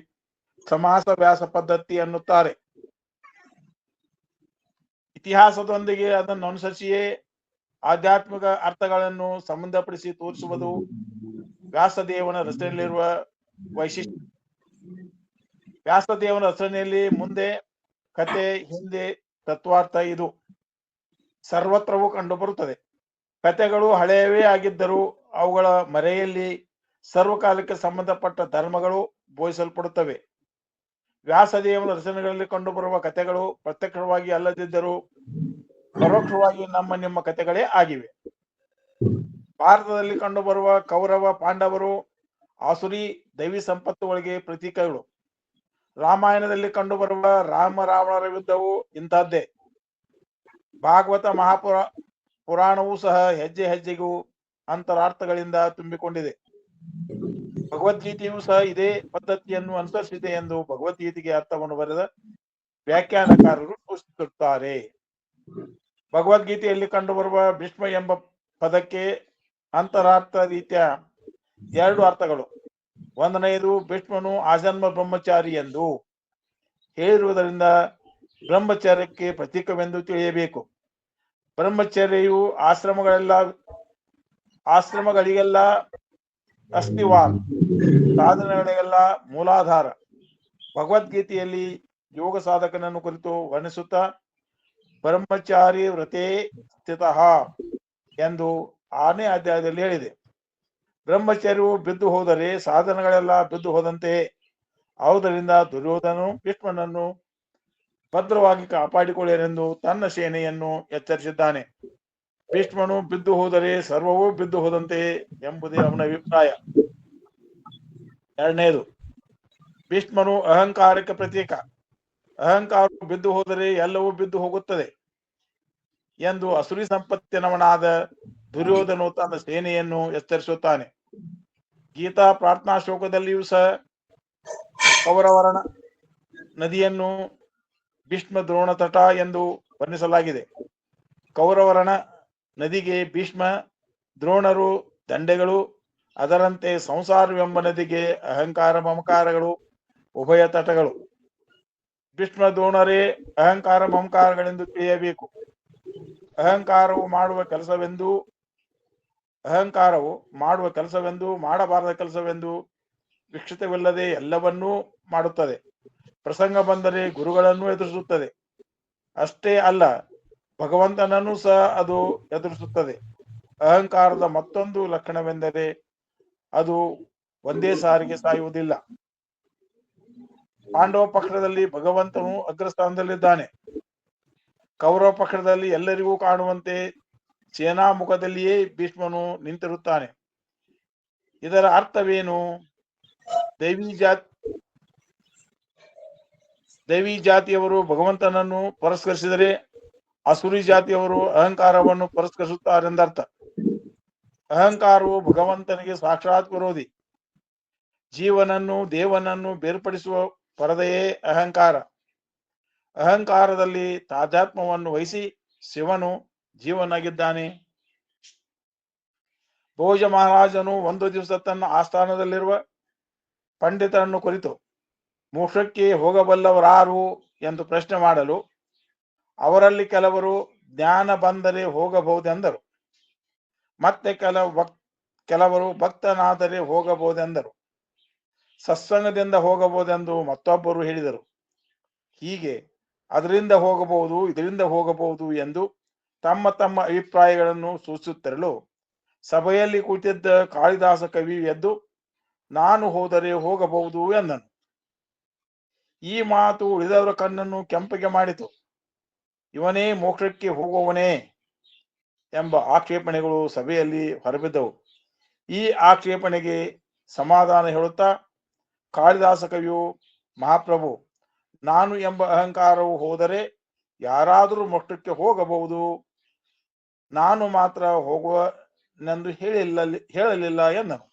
ಸಮಾಸ ವ್ಯಾಸ ಪದ್ಧತಿ ಅನ್ನುತ್ತಾರೆ. ಇತಿಹಾಸದೊಂದಿಗೆ ಅದನ್ನು ಅನುಸರಿಸಿಯೇ ಆಧ್ಯಾತ್ಮಿಕ ಅರ್ಥಗಳನ್ನು ಸಂಬಂಧಪಡಿಸಿ ತೋರಿಸುವುದು ವ್ಯಾಸದೇವನ ರಚನೆಯಲ್ಲಿರುವ ವೈಶಿಷ್ಟ್ಯ. ವ್ಯಾಸದೇವನ ರಚನೆಯಲ್ಲಿ ಮುಂದೆ ಕತೆ, ಹಿಂದೆ ತತ್ವಾರ್ಥ ಇದು ಸರ್ವತ್ರವೂ ಕಂಡುಬರುತ್ತದೆ. ಕಥೆಗಳು ಹಳೆಯವೇ ಆಗಿದ್ದರೂ ಅವುಗಳ ಮರೆಯಲ್ಲಿ ಸರ್ವಕಾಲಕ್ಕೆ ಸಂಬಂಧಪಟ್ಟ ಧರ್ಮಗಳು ಬೋಧಿಸಲ್ಪಡುತ್ತವೆ. ವ್ಯಾಸದೇವನ ರಚನೆಗಳಲ್ಲಿ ಕಂಡುಬರುವ ಕಥೆಗಳು ಪ್ರತ್ಯಕ್ಷವಾಗಿ ಅಲ್ಲದಿದ್ದರೂ ಪರೋಕ್ಷವಾಗಿ ನಮ್ಮ ನಿಮ್ಮ ಕಥೆಗಳೇ ಆಗಿವೆ. ಭಾರತದಲ್ಲಿ ಕಂಡುಬರುವ ಕೌರವ ಪಾಂಡವರು ಆಸುರಿ ದೈವಿ ಸಂಪತ್ತುಗಳಿಗೆ ಪ್ರತೀಕಗಳು. ರಾಮಾಯಣದಲ್ಲಿ ಕಂಡುಬರುವ ರಾಮ ರಾವಣರ ಯುದ್ಧವು ಇಂತಹದ್ದೇ. ಭಾಗವತ ಪುರಾಣವೂ ಸಹ ಹೆಜ್ಜೆ ಹೆಜ್ಜೆಗೂ ಅಂತರಾರ್ಥಗಳಿಂದ ತುಂಬಿಕೊಂಡಿದೆ. ಭಗವದ್ಗೀತೆಯೂ ಸಹ ಇದೇ ಪದ್ಧತಿಯನ್ನು ಅನುಸರಿಸಿದೆ ಎಂದು ಭಗವದ್ಗೀತೆಗೆ ಅರ್ಥವನ್ನು ಬರೆದ ವ್ಯಾಖ್ಯಾನಕಾರರು ಸೂಚಿಸುತ್ತಾರೆ. ಭಗವದ್ಗೀತೆಯಲ್ಲಿ ಕಂಡುಬರುವ ಭೀಷ್ಮ ಎಂಬ ಪದಕ್ಕೆ ಅಂತರಾರ್ಥ ರೀತಿಯ 2 ಅರ್ಥಗಳು. ಒಂದನೆಯದು, ಭೀಷ್ಮನು ಆಜನ್ಮ ಬ್ರಹ್ಮಚಾರಿ ಎಂದು ಹೇಳಿರುವುದರಿಂದ ಬ್ರಹ್ಮಚರ್ಯಕ್ಕೆ ಪ್ರತೀಕವೆಂದು ತಿಳಿಯಬೇಕು. ಬ್ರಹ್ಮಚರ್ಯವು ಆಶ್ರಮಗಳಿಗೆಲ್ಲ ಅಸ್ತಿವಾರ, ಸಾಧನೆಗಳಿಗೆಲ್ಲ ಮೂಲಾಧಾರ. ಭಗವದ್ಗೀತೆಯಲ್ಲಿ ಯೋಗ ಸಾಧಕನನ್ನು ಕುರಿತು ವರ್ಣಿಸುತ್ತಾ ಬ್ರಹ್ಮಚಾರಿ ವ್ರತೇ ಸ್ಥಿತಃ ಎಂದು 6ನೇ ಅಧ್ಯಾಯದಲ್ಲಿ ಹೇಳಿದೆ. ಬ್ರಹ್ಮಚರ್ಯವು ಬಿದ್ದು ಹೋದರೆ ಸಾಧನಗಳೆಲ್ಲ ಬಿದ್ದು ಹೋದಂತೆ. ಆದುದರಿಂದ ದುರ್ಯೋಧನನು ಭೀಷ್ಮನನ್ನು ಭದ್ರವಾಗಿ ಕಾಪಾಡಿಕೊಳ್ಳಿರೆಂದು ತನ್ನ ಸೇನೆಯನ್ನು ಎಚ್ಚರಿಸಿದ್ದಾನೆ. ಭೀಷ್ಮನು ಬಿದ್ದು ಹೋದರೆ ಸರ್ವವೂ ಬಿದ್ದು ಹೋದಂತೆ ಎಂಬುದೇ ಅವನ ಅಭಿಪ್ರಾಯ. ಎರಡನೇದು, ಭೀಷ್ಮನು ಅಹಂಕಾರಕ್ಕೆ ಪ್ರತೀಕ. ಅಹಂಕಾರವು ಬಿದ್ದು ಹೋದರೆ ಎಲ್ಲವೂ ಬಿದ್ದು ಹೋಗುತ್ತದೆ ಎಂದು ಅಸುರಿ ಸಂಪತ್ತಿನವನಾದ ದುರ್ಯೋಧನು ತನ್ನ ಸೇನೆಯನ್ನು ಎಚ್ಚರಿಸುತ್ತಾನೆ. ಗೀತಾ ಪ್ರಾರ್ಥನಾ ಶ್ಲೋಕದಲ್ಲಿಯೂ ಸಹ ಕೌರವರ ನದಿಯನ್ನು ಭೀಷ್ಮ ದ್ರೋಣ ತಟ ಎಂದು ವರ್ಣಿಸಲಾಗಿದೆ. ಕೌರವರನ ನದಿಗೆ ಭೀಷ್ಮ ದ್ರೋಣರು ದಂಡೆಗಳು, ಅದರಂತೆ ಸಂಸಾರವೆಂಬ ನದಿಗೆ ಅಹಂಕಾರ ಮಮಕಾರಗಳು ಉಭಯ ತಟಗಳು. ಭೀಷ್ಮ ದ್ರೋಣರೇ ಅಹಂಕಾರ ಮಮಕಾರಗಳೆಂದು ತಿಳಿಯಬೇಕು. ಅಹಂಕಾರವು ಮಾಡುವ ಕೆಲಸವೆಂದು ಮಾಡಬಾರದ ಕೆಲಸವೆಂದು ವಿಕ್ಷಿತವಿಲ್ಲದೆ ಎಲ್ಲವನ್ನೂ ಮಾಡುತ್ತದೆ. ಪ್ರಸಂಗ ಬಂದರೆ ಗುರುಗಳನ್ನು ಎದುರಿಸುತ್ತದೆ. ಅಷ್ಟೇ ಅಲ್ಲ, ಭಗವಂತನನ್ನು ಸಹ ಅದು ಎದುರಿಸುತ್ತದೆ. ಅಹಂಕಾರದ ಮತ್ತೊಂದು ಲಕ್ಷಣವೆಂದರೆ ಅದು ಒಂದೇ ಸಾರಿಗೆ ಸಾಯುವುದಿಲ್ಲ. ಪಾಂಡವ ಪಕ್ಷದಲ್ಲಿ ಭಗವಂತನು ಅಗ್ರಸ್ಥಾನದಲ್ಲಿದ್ದಾನೆ. ಕೌರವ ಪಕ್ಷದಲ್ಲಿ ಎಲ್ಲರಿಗೂ ಕಾಣುವಂತೆ ಸೇನಾ ಮುಖದಲ್ಲಿಯೇ ಭೀಷ್ಮನು ನಿಂತಿರುತ್ತಾನೆ. ಇದರ ಅರ್ಥವೇನು? ದೈವಿ ಜಾತಿಯವರು ಭಗವಂತನನ್ನು ಪುರಸ್ಕರಿಸಿದರೆ ಅಸುರಿ ಜಾತಿಯವರು ಅಹಂಕಾರವನ್ನು ಪುರಸ್ಕರಿಸುತ್ತಾರೆಂದರ್ಥ. ಅಹಂಕಾರವು ಭಗವಂತನಿಗೆ ಸಾಕ್ಷಾತ್ ವಿರೋಧಿ. ಜೀವನನ್ನು ದೇವನನ್ನು ಬೇರ್ಪಡಿಸುವ ಪರದೆಯೇ ಅಹಂಕಾರ. ಅಹಂಕಾರದಲ್ಲಿ ತಾದಾತ್ಮ್ಯವನ್ನು ವಹಿಸಿ ಶಿವನು ಜೀವನಾಗಿದ್ದಾನೆ. ಭೋಜ ಮಹಾರಾಜನು ಒಂದು ದಿವಸ ತನ್ನ ಆಸ್ಥಾನದಲ್ಲಿರುವ ಪಂಡಿತರನ್ನು ಕುರಿತು ಮೋಕ್ಷಕ್ಕೆ ಹೋಗಬಲ್ಲವರಾರು ಎಂದು ಪ್ರಶ್ನೆ ಮಾಡಲು, ಅವರಲ್ಲಿ ಕೆಲವರು ಜ್ಞಾನ ಬಂದರೆ ಹೋಗಬಹುದೆಂದರು. ಮತ್ತೆ ಕೆಲವರು ಭಕ್ತನಾದರೆ ಹೋಗಬಹುದೆಂದರು. ಸತ್ಸಂಗದಿಂದ ಹೋಗಬಹುದೆಂದು ಮತ್ತೊಬ್ಬರು ಹೇಳಿದರು. ಹೀಗೆ ಅದರಿಂದ ಹೋಗಬಹುದು, ಇದರಿಂದ ಹೋಗಬಹುದು ಎಂದು ತಮ್ಮ ತಮ್ಮ ಅಭಿಪ್ರಾಯಗಳನ್ನು ಸೂಚಿಸುತ್ತಿರಲು ಸಭೆಯಲ್ಲಿ ಕೂತಿದ್ದ ಕಾಳಿದಾಸ ಕವಿ ಎದ್ದು ನಾನು ಹೋದರೆ ಹೋಗಬಹುದು ಎಂದನು. ಈ ಮಾತು ಉಳಿದವರ ಕಣ್ಣನ್ನು ಕೆಂಪಗೆ ಮಾಡಿತು. ಇವನೇ ಮೋಕ್ಷಕ್ಕೆ ಹೋಗುವವನೇ ಎಂಬ ಆಕ್ಷೇಪಣೆಗಳು ಸಭೆಯಲ್ಲಿ ಹೊರಬಿದ್ದವು. ಈ ಆಕ್ಷೇಪಣೆಗೆ ಸಮಾಧಾನ ಹೇಳುತ್ತಾ ಕಾಳಿದಾಸ ಕವಿಯು, ಮಹಾಪ್ರಭು, ನಾನು ಎಂಬ ಅಹಂಕಾರವು ಹೋದರೆ ಯಾರಾದರೂ ಮೋಕ್ಷಕ್ಕೆ ಹೋಗಬಹುದು, ನಾನು ಮಾತ್ರ ಹೋಗುವನೆಂದು ಹೇಳಲಿಲ್ಲ ಎಂದನು.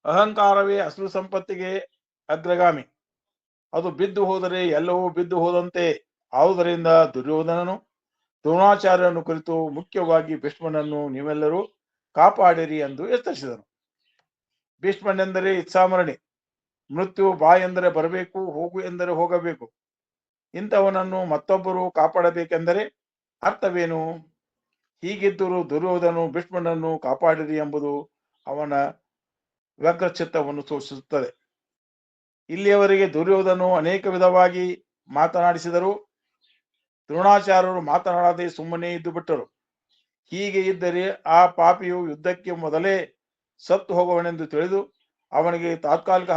ಅಹಂಕಾರವೇ ಅಸುರ ಸಂಪತ್ತಿಗೆ ಅಗ್ರಗಾಮಿ. ಅದು ಬಿದ್ದು ಹೋದರೆ ಎಲ್ಲವೂ ಬಿದ್ದು ಹೋದಂತೆ. ಆದುದರಿಂದ ದುರ್ಯೋಧನನು ದ್ರೋಣಾಚಾರ್ಯರನ್ನು ಕುರಿತು ಮುಖ್ಯವಾಗಿ ಭೀಷ್ಮನನ್ನು ನೀವೆಲ್ಲರೂ ಕಾಪಾಡಿರಿ ಎಂದು ಎಚ್ಚರಿಸಿದನು. ಭೀಷ್ಮನೆಂದರೆ ಇಚ್ಛಾಮರಣಿ. ಮೃತ್ಯು ಬಾ ಎಂದರೆ ಬರಬೇಕು, ಹೋಗು ಎಂದರೆ ಹೋಗಬೇಕು. ಇಂಥವನನ್ನು ಮತ್ತೊಬ್ಬರು ಕಾಪಾಡಬೇಕೆಂದರೆ ಅರ್ಥವೇನು? ಹೀಗಿದ್ದರೂ ದುರ್ಯೋಧನು ಭೀಷ್ಮನನ್ನು ಕಾಪಾಡಿರಿ ಎಂಬುದು ಅವನ ವ್ಯಗ್ರಚಿತ್ತವನ್ನು ಸೂಚಿಸುತ್ತದೆ. ಇಲ್ಲಿಯವರೆಗೆ ದುರ್ಯೋಧನು ಅನೇಕ ವಿಧವಾಗಿ ಮಾತನಾಡಿಸಿದರು. ದ್ರೋಣಾಚಾರ್ಯರು ಮಾತನಾಡದೆ ಸುಮ್ಮನೆ ಇದ್ದು ಬಿಟ್ಟರು. ಹೀಗೆ ಇದ್ದರೆ ಆ ಪಾಪಿಯು ಯುದ್ಧಕ್ಕೆ ಮೊದಲೇ ಸತ್ತು ಹೋಗುವನೆಂದು ತಿಳಿದು ಅವನಿಗೆ ತಾತ್ಕಾಲಿಕ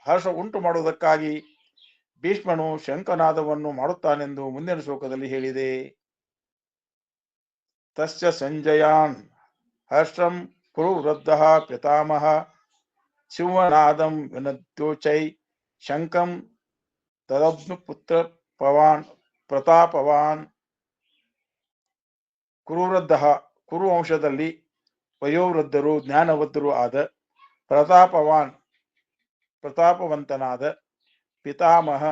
ಹರ್ಷ ಉಂಟು ಮಾಡುವುದಕ್ಕಾಗಿ ಭೀಷ್ಮನು ಶಂಖನಾದವನ್ನು ಮಾಡುತ್ತಾನೆಂದು ಮುಂದಿನ ಶ್ಲೋಕದಲ್ಲಿ ಹೇಳಿದೆ. ತಸ್ಯ ಸಂಜಯಾನ್ ಹರ್ಷಂ ಕುರು ವೃದ್ಧಃ ಪಿತಾಮಹ ಶಿವನಾದಂ ವಿನದ್ಯೋಚೈ ಶಂಕಂ ತದಬ್ನು ಪುತ್ರ ಪ್ರತಾಪವಾನ್. ಕುರುವೃದ್ಧ, ಕುರು ವಂಶದಲ್ಲಿ ವಯೋವೃದ್ಧರು ಜ್ಞಾನವೃದ್ಧರು ಆದ ಪ್ರತಾಪವಂತನಾದ ಪಿತಾಮಹ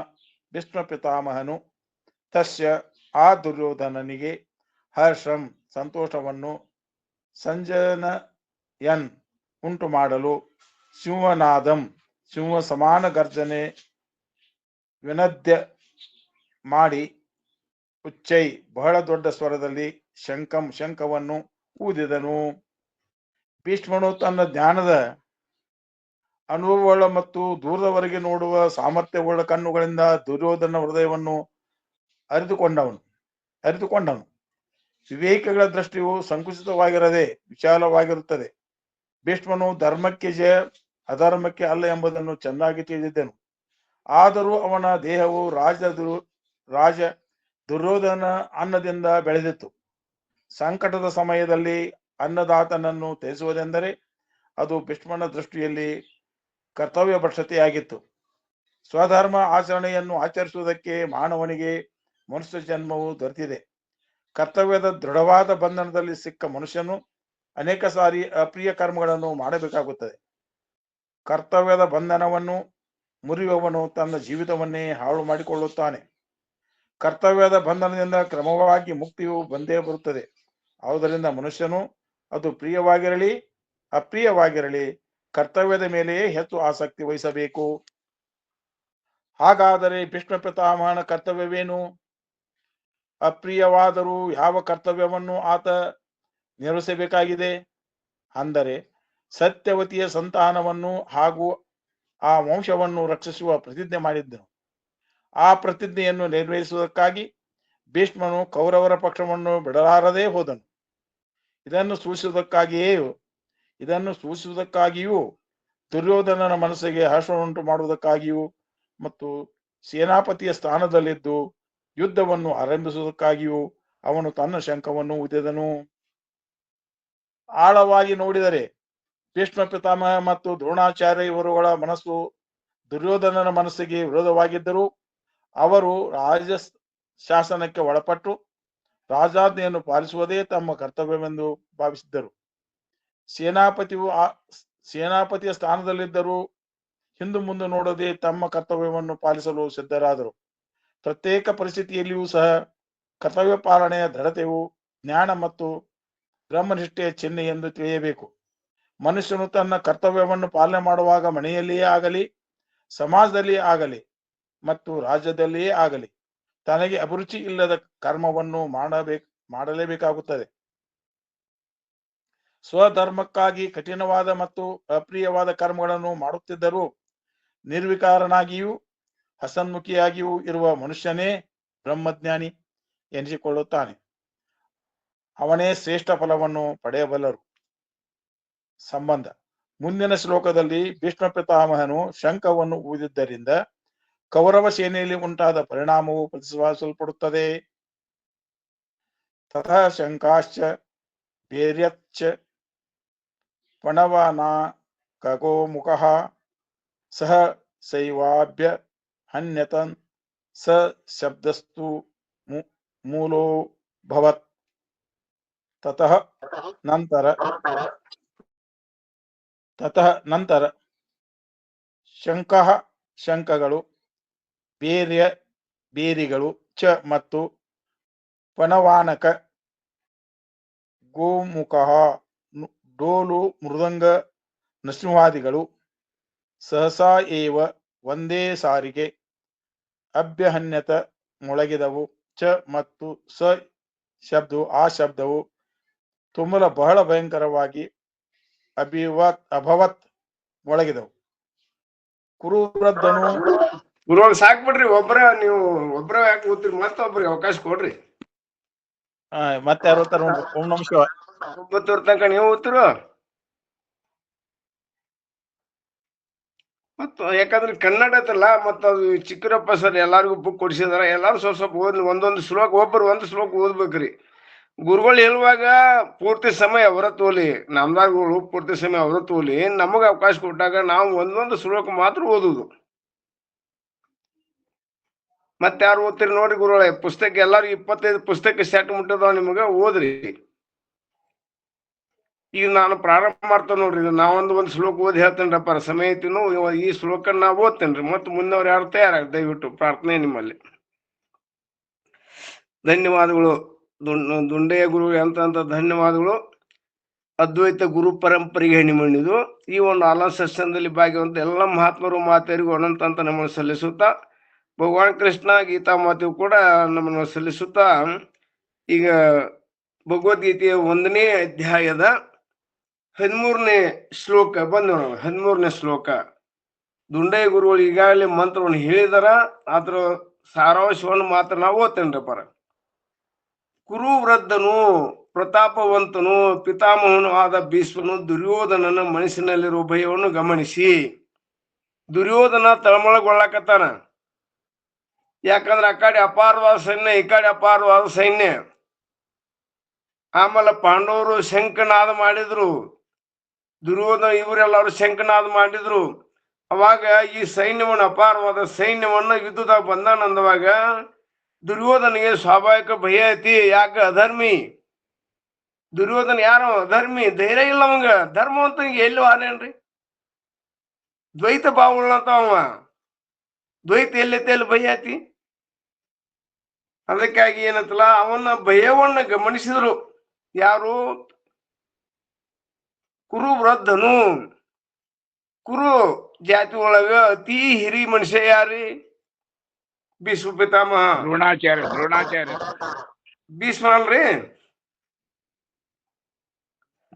ಭೀಷ್ಮ ಪಿತಾಮಹನು ತಸ್ಯ ಆ ದುರ್ಯೋಧನನಿಗೆ ಹರ್ಷಂ ಸಂತೋಷವನ್ನು ಸಂಜನಯನ್ ಉಂಟು ಮಾಡಲು ಸಿಂಹನಾದಂ ಸಿಂಹ ಸಮಾನ ಗರ್ಜನೆ ವಿನದ್ಯ ಮಾಡಿ ಉಚ್ಚೈ ಬಹಳ ದೊಡ್ಡ ಸ್ವರದಲ್ಲಿ ಶಂಖವನ್ನು ಊದಿದನು. ಭೀಷ್ಮನು ತನ್ನ ಜ್ಞಾನದ ಅನುಭವವುಳ್ಳ ಮತ್ತು ದೂರದವರೆಗೆ ನೋಡುವ ಸಾಮರ್ಥ್ಯವುಳ್ಳ ಕಣ್ಣುಗಳಿಂದ ದುರ್ಯೋಧನ ಹೃದಯವನ್ನು ಅರಿತುಕೊಂಡನು. ವಿವೇಕಗಳ ದೃಷ್ಟಿಯು ಸಂಕುಚಿತವಾಗಿರದೆ ವಿಶಾಲವಾಗಿರುತ್ತದೆ. ಭೀಷ್ಮನು ಧರ್ಮಕ್ಕೆ ಜಯ, ಅಧರ್ಮಕ್ಕೆ ಅಲ್ಲ ಎಂಬುದನ್ನು ಚೆನ್ನಾಗಿ ತಿಳಿದಿದ್ದೆನು. ಆದರೂ ಅವನ ದೇಹವು ರಾಜ ದುರ್ಯೋಧನ ಅನ್ನದಿಂದ ಬೆಳೆದಿತ್ತು. ಸಂಕಟದ ಸಮಯದಲ್ಲಿ ಅನ್ನದಾತನನ್ನು ತ್ಯಜಿಸುವುದೆಂದರೆ ಅದು ಭೀಷ್ಮನ ದೃಷ್ಟಿಯಲ್ಲಿ ಕರ್ತವ್ಯ ಭ್ರಷ್ಟತೆಯಾಗಿತ್ತು. ಸ್ವಧರ್ಮ ಆಚರಣೆಯನ್ನು ಆಚರಿಸುವುದಕ್ಕೆ ಮಾನವನಿಗೆ ಮನುಷ್ಯ ಜನ್ಮವು ದೊರೆತಿದೆ. ಕರ್ತವ್ಯದ ದೃಢವಾದ ಬಂಧನದಲ್ಲಿ ಸಿಕ್ಕ ಮನುಷ್ಯನು ಅನೇಕ ಸಾರಿ ಅಪ್ರಿಯ ಕರ್ಮಗಳನ್ನು ಮಾಡಬೇಕಾಗುತ್ತದೆ. ಕರ್ತವ್ಯದ ಬಂಧನವನ್ನು ಮುರಿಯುವವನು ತನ್ನ ಜೀವಿತವನ್ನೇ ಹಾಳು ಮಾಡಿಕೊಳ್ಳುತ್ತಾನೆ. ಕರ್ತವ್ಯದ ಬಂಧನದಿಂದ ಕ್ರಮವಾಗಿ ಮುಕ್ತಿಯು ಬಂದೇ ಬರುತ್ತದೆ. ಆದುದರಿಂದ ಮನುಷ್ಯನು ಅದು ಪ್ರಿಯವಾಗಿರಲಿ ಅಪ್ರಿಯವಾಗಿರಲಿ ಕರ್ತವ್ಯದ ಮೇಲೆಯೇ ಹೆಚ್ಚು ಆಸಕ್ತಿ ವಹಿಸಬೇಕು. ಹಾಗಾದರೆ ಭೀಷ್ಮ ಪಿತಾಮಹನ ಕರ್ತವ್ಯವೇನು? ಅಪ್ರಿಯವಾದರೂ ಯಾವ ಕರ್ತವ್ಯವನ್ನು ಆತ ನಿರ್ವಹಿಸಬೇಕಾಗಿದೆ? ಅಂದರೆ ಸತ್ಯವತಿಯ ಸಂತಾನವನ್ನು ಹಾಗೂ ಆ ವಂಶವನ್ನು ರಕ್ಷಿಸುವ ಪ್ರತಿಜ್ಞೆ ಮಾಡಿದ್ದನು. ಆ ಪ್ರತಿಜ್ಞೆಯನ್ನು ನೆರವೇರಿಸುವುದಕ್ಕಾಗಿ ಭೀಷ್ಮನು ಕೌರವರ ಪಕ್ಷವನ್ನು ಬಿಡಲಾರದೇ ಹೋದನು. ಇದನ್ನು ಸೂಚಿಸುವುದಕ್ಕಾಗಿಯೂ ದುರ್ಯೋಧನನ ಮನಸ್ಸಿಗೆ ಹರ್ಷವನ್ನುಂಟು ಮಾಡುವುದಕ್ಕಾಗಿಯೂ ಮತ್ತು ಸೇನಾಪತಿಯ ಸ್ಥಾನದಲ್ಲಿದ್ದು ಯುದ್ಧವನ್ನು ಆರಂಭಿಸುವುದಕ್ಕಾಗಿಯೂ ಅವನು ತನ್ನ ಶಂಖವನ್ನು ಊದಿದನು. ಆಳವಾಗಿ ನೋಡಿದರೆ ಭೀಷ್ಮ ಪಿತಾಮಹ ಮತ್ತು ದ್ರೋಣಾಚಾರ್ಯ ಇವರುಗಳ ಮನಸ್ಸು ದುರ್ಯೋಧನನ ಮನಸ್ಸಿಗೆ ವಿರೋಧವಾಗಿದ್ದರೂ ಅವರು ರಾಜ ಶಾಸನಕ್ಕೆ ಒಳಪಟ್ಟು ರಾಜಾಜ್ಞೆಯನ್ನು ಪಾಲಿಸುವುದೇ ತಮ್ಮ ಕರ್ತವ್ಯವೆಂದು ಭಾವಿಸಿದ್ದರು. ಸೇನಾಪತಿಯ ಸ್ಥಾನದಲ್ಲಿದ್ದರೂ ಹಿಂದು ಮುಂದೆ ನೋಡದೆ ತಮ್ಮ ಕರ್ತವ್ಯವನ್ನು ಪಾಲಿಸಲು ಸಿದ್ಧರಾದರು. ಪ್ರತ್ಯೇಕ ಪರಿಸ್ಥಿತಿಯಲ್ಲಿಯೂ ಸಹ ಕರ್ತವ್ಯ ಪಾಲನೆಯ ದೃಢತೆಯು ಜ್ಞಾನ ಮತ್ತು ಬ್ರಹ್ಮನಿಷ್ಠೆಯ ಚಿಹ್ನೆ ಎಂದು ತಿಳಿಯಬೇಕು. ಮನುಷ್ಯನು ತನ್ನ ಕರ್ತವ್ಯವನ್ನು ಪಾಲನೆ ಮಾಡುವಾಗ ಮನೆಯಲ್ಲಿಯೇ ಆಗಲಿ, ಸಮಾಜದಲ್ಲಿಯೇ ಆಗಲಿ ಮತ್ತು ರಾಜ್ಯದಲ್ಲಿಯೇ ಆಗಲಿ ತನಗೆ ಅಭಿರುಚಿ ಇಲ್ಲದ ಕರ್ಮವನ್ನು ಮಾಡಲೇಬೇಕಾಗುತ್ತದೆ. ಸ್ವಧರ್ಮಕ್ಕಾಗಿ ಕಠಿಣವಾದ ಮತ್ತು ಅಪ್ರಿಯವಾದ ಕರ್ಮಗಳನ್ನು ಮಾಡುತ್ತಿದ್ದರೂ ನಿರ್ವಿಕಾರನಾಗಿಯೂ ಹಸನ್ಮುಖಿಯಾಗಿಯೂ ಇರುವ ಮನುಷ್ಯನೇ ಬ್ರಹ್ಮಜ್ಞಾನಿ ಎನಿಸಿಕೊಳ್ಳುತ್ತಾನೆ. ಅವನೇ ಶ್ರೇಷ್ಠ ಫಲವನ್ನು ಪಡೆಯಬಲ್ಲರು. ಸಂಬಂಧ. ಮುಂದಿನ ಶ್ಲೋಕದಲ್ಲಿ ಭೀಷ್ಮ ಪಿತಾಮಹನು ಶಂಖವನ್ನು ಊದಿದ್ದರಿಂದ ಕೌರವ ಸೇನೆಯಲ್ಲಿ ಉಂಟಾದ ಪರಿಣಾಮವು ಪ್ರತಿಪಾದಿಸಲ್ಪಡುತ್ತದೆ. ತತಃ ಶಂಕಾಶ್ಚ ಬೇರ್ಯಚ್ಚ ಪಣವಾನಾ ಖಗೋ ಮುಖಃ ಸಹ ಸೈವಾಭ್ಯ ಹನ್ಯತನ್ ಸ ಶಬ್ದಸ್ತು ಮೂಲೋ ಭವತ್. ತತಃ ನಂತರ ಶಂಖಗಳು, ಬೇರಿಗಳು ಚ ಮತ್ತು ಪಣವಾನಕ, ಗೋಮುಖ, ಡೋಲು, ಮೃದಂಗ, ನೃಸಿಂಹಾದಿಗಳು ಸಹಸಾ ಏವ ಒಂದೇ ಸಾರಿಗೆ ಅಭ್ಯಹನ್ಯತ ಮೊಳಗಿದವು. ಚ ಮತ್ತು ಸ ಶಬ್ದವು ಆ ಶಬ್ದವು ತುಂಬಲ ಬಹಳ ಭಯಂಕರವಾಗಿ ಅಭವತ್ ಮೊಳಗಿದವು. ಕುರುವೃದ್ಧನು ಗುರುಗಳು ಸಾಕ್ಬಿಡ್ರಿ, ನೀವು ಒಬ್ಬರ ಯಾಕೆ ಕೂತ್ರಿ, ಮತ್ತೊಬ್ರಿಗೆ ಅವಕಾಶ ಕೊಡ್ರಿ. ಮತ್ತೆ ಯಾರು ಓದ್ತಾರ ನೋಡ್ರಿ. ಓಂ ನಮಃ ಶಿವಾಯ. 9 ತನಕ ನೀವು ಓದ್ತಿರು. ಮತ್ತು ಯಾಕಂದ್ರೆ ಕನ್ನಡ ಐತಲ್ಲ, ಮತ್ತ ಅದು ಚಿಕ್ಕರಪ್ಪ ಸರ್ ಎಲ್ಲಾರ್ಗು ಬುಕ್ ಕೊಡಿಸಿದಾರ. ಎಲ್ಲಾರು ಸ್ವಲ್ಪ ಓದ್ಲಿ, ಒಂದೊಂದು ಶ್ಲೋಕ, ಒಂದು ಶ್ಲೋಕ ಓದ್ಬೇಕ್ರಿ. ಗುರುಗಳು ಹೇಳುವಾಗ ಪೂರ್ತಿ ಸಮಯ ಅವರ ತೋಲಿ, ನಮ್ದಾರ್ಗಳು ಪೂರ್ತಿ ಸಮಯ ಅವರ ತೋಲಿ, ನಮಗ ಅವಕಾಶ ಕೊಟ್ಟಾಗ ನಾವು ಒಂದೊಂದು ಶ್ಲೋಕ ಮಾತ್ರ ಓದುದು. ಮತ್ತೆ ಯಾರು ಓದ್ತೀರಿ ನೋಡ್ರಿ ಗುರುಗಳೇ. ಪುಸ್ತಕ ಎಲ್ಲಾರು 25 ಪುಸ್ತಕ ಸೆಟ್ ಮುಟ್ಟದ ನಿಮಗ ಓದ್ರಿ. ಈಗ ನಾನು ಪ್ರಾರಂಭ ಮಾಡ್ತೇನೆ ನೋಡ್ರಿ. ನಾವೊಂದು ಶ್ಲೋಕ ಓದಿ ಹೇಳ್ತೇನ್ರಪ್ಪ, ಸಮಯ ಐತಿನು. ಈ ಶ್ಲೋಕ ನಾ ಓದ್ತೇನ್ರಿ. ಮತ್ತೆ ಮುಂದವ್ರು ಯಾರು ತಯಾರಾಗ ದಯವಿಟ್ಟು ಪ್ರಾರ್ಥನೆ ನಿಮ್ಮಲ್ಲಿ. ಧನ್ಯವಾದಗಳು ದುಂಡೆಯ ಗುರು ಅಂತ ಧನ್ಯವಾದಗಳು. ಅದ್ವೈತ ಗುರು ಪರಂಪರೆಗೆ ಹೆಣ್ಣಿಮಣ್ಣಿದು ಈ ಒಂದು ಆನ್ಲೈನ್ ಸೆಷನ್ದಲ್ಲಿ ಭಾಗಿಯಾದಂತ ಎಲ್ಲ ಮಹಾತ್ಮರು ಮಾತೆಯರಿಗೂ ಅನಂತ ಅಂತ ನಮ್ಮನ್ನು ಸಲ್ಲಿಸುತ್ತಾ, ಭಗವಾನ್ ಕೃಷ್ಣ ಗೀತಾ ಮಾತೆಯು ಕೂಡ ನಮ್ಮನ್ನು ಸಲ್ಲಿಸುತ್ತಾ, ಈಗ ಭಗವದ್ಗೀತೆಯ 1ನೇ ಅಧ್ಯಾಯದ 13ನೇ ಶ್ಲೋಕ ಬಂದು 13ನೇ ಶ್ಲೋಕ. ದುಂಡೆಯ ಗುರುಗಳು ಈಗಾಗಲೇ ಮಂತ್ರವನ್ನು ಹೇಳಿದಾರ. ಅದ್ರ ಸಾರಾಂಶವನ್ನು ಮಾತ್ರ ನಾವು ಓದ್ತೇನ್ರಪ್ಪ. ಕುರುವೃದ್ಧನು ಪ್ರತಾಪವಂತನು ಪಿತಾಮಹನು ಆದ ಭೀಷ್ಮನು ದುರ್ಯೋಧನನ ಮನಸ್ಸಿನಲ್ಲಿರುವ ಭಯವನ್ನು ಗಮನಿಸಿ ದುರ್ಯೋಧನ ತಳಮಳಗೊಳ್ಳಕತ್ತಾನ. ಯಾಕಂದ್ರೆ ಆ ಕಡೆ ಅಪಾರವಾದ ಸೈನ್ಯ, ಈ ಕಡೆ ಅಪಾರವಾದ ಸೈನ್ಯ. ಆಮೇಲೆ ಪಾಂಡವರು ಶಂಖನಾದ ಮಾಡಿದ್ರು, ದುರ್ಯೋಧನ ಇವರೆಲ್ಲರೂ ಶಂಖನಾದ ಮಾಡಿದ್ರು. ಅವಾಗ ಈ ಸೈನ್ಯವನ್ನು ಅಪಾರವಾದ ಸೈನ್ಯವನ್ನ ಯುದ್ಧದಾಗ ಬಂದಾನಂದವಾಗ ದುರ್ಯೋಧನಿಗೆ ಸ್ವಾಭಾವಿಕ ಭಯ ಐತಿ. ಯಾಕ? ಅಧರ್ಮಿ. ದುರ್ಯೋಧನ ಯಾರು? ಅಧರ್ಮಿ. ಧೈರ್ಯ ಇಲ್ಲ ಅವಂಗ. ಧರ್ಮವಂತನಿಗೆ ಎಲ್ಲಿ ವಾರೇನ್ರಿ? ದ್ವೈತ ಭಾವಗಳಂತ ಅವ. ದ್ವೈತ ಎಲ್ಲೈತೆ ಎಲ್ಲಿ ಭಯ ಐತಿ? ಅದಕ್ಕಾಗಿ ಏನಂತಲ್ಲ, ಅವನ ಭಯವನ್ನ ಗಮನಿಸಿದ್ರು. ಯಾರು? ಕುರುವೃದ್ಧನು. ಕುರು ಜಾತಿ ಒಳಗ ಅತಿ ಹಿರಿ ಮನುಷ್ಯ ಯಾರಿ? ಭೀಷ್ಮ ಪಿತಾಮಹ. ದ್ರೋಣಾಚಾರ್ಯ ಭೀಷ್ಮ ಅಲ್ರಿ,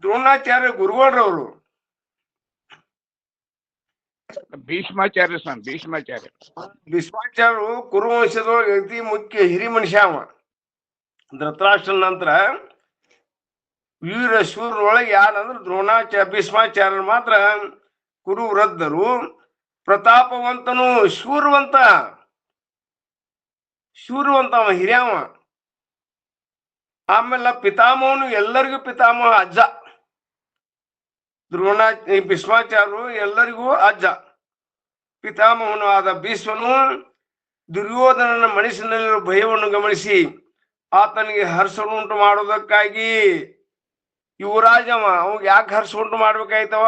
ದ್ರೋಣಾಚಾರ್ಯ ಗುರುಗಳವ್ರು. ಭೀಷ್ಮಾಚಾರ್ಯರು ಕುರುವಂಶದೊಳಗೆ ಅತಿ ಮುಖ್ಯ ಹಿರಿ ಮನುಷ್ಯ ಅವ. ಧೃತರಾಷ್ಟ್ರ ನಂತರ ವೀರ ಶೂರೊಳಗೆ ಯಾರಂದ್ರೆ ಭೀಷ್ಮಾಚಾರ್ಯರು ಮಾತ್ರ ಕುರುವೃದ್ಧರು. ಪ್ರತಾಪವಂತನು, ಶೂರವಂತ ಅವ, ಹಿರಿಯವ. ಆಮೇಲೆ ಪಿತಾಮಹನು, ಎಲ್ಲರಿಗೂ ಪಿತಾಮಹ ಅಜ್ಜ. ಭೀಷ್ಮಾಚಾರ್ಯರು ಎಲ್ಲರಿಗೂ ಅಜ್ಜ. ಪಿತಾಮಹನು ಆದ ಭೀಷ್ಮನು ದುರ್ಯೋಧನನ ಮನಸ್ಸಿನಲ್ಲಿರುವ ಭಯವನ್ನು ಗಮನಿಸಿ ಆತನಿಗೆ ಹರ್ಷ ಉಂಟು ಮಾಡುವುದಕ್ಕಾಗಿ ಯುವರಾಜವ. ಅವಾಗ ಯಾಕೆ ಹರ್ಷ ಉಂಟು ಮಾಡ್ಬೇಕಾಯ್ತವ?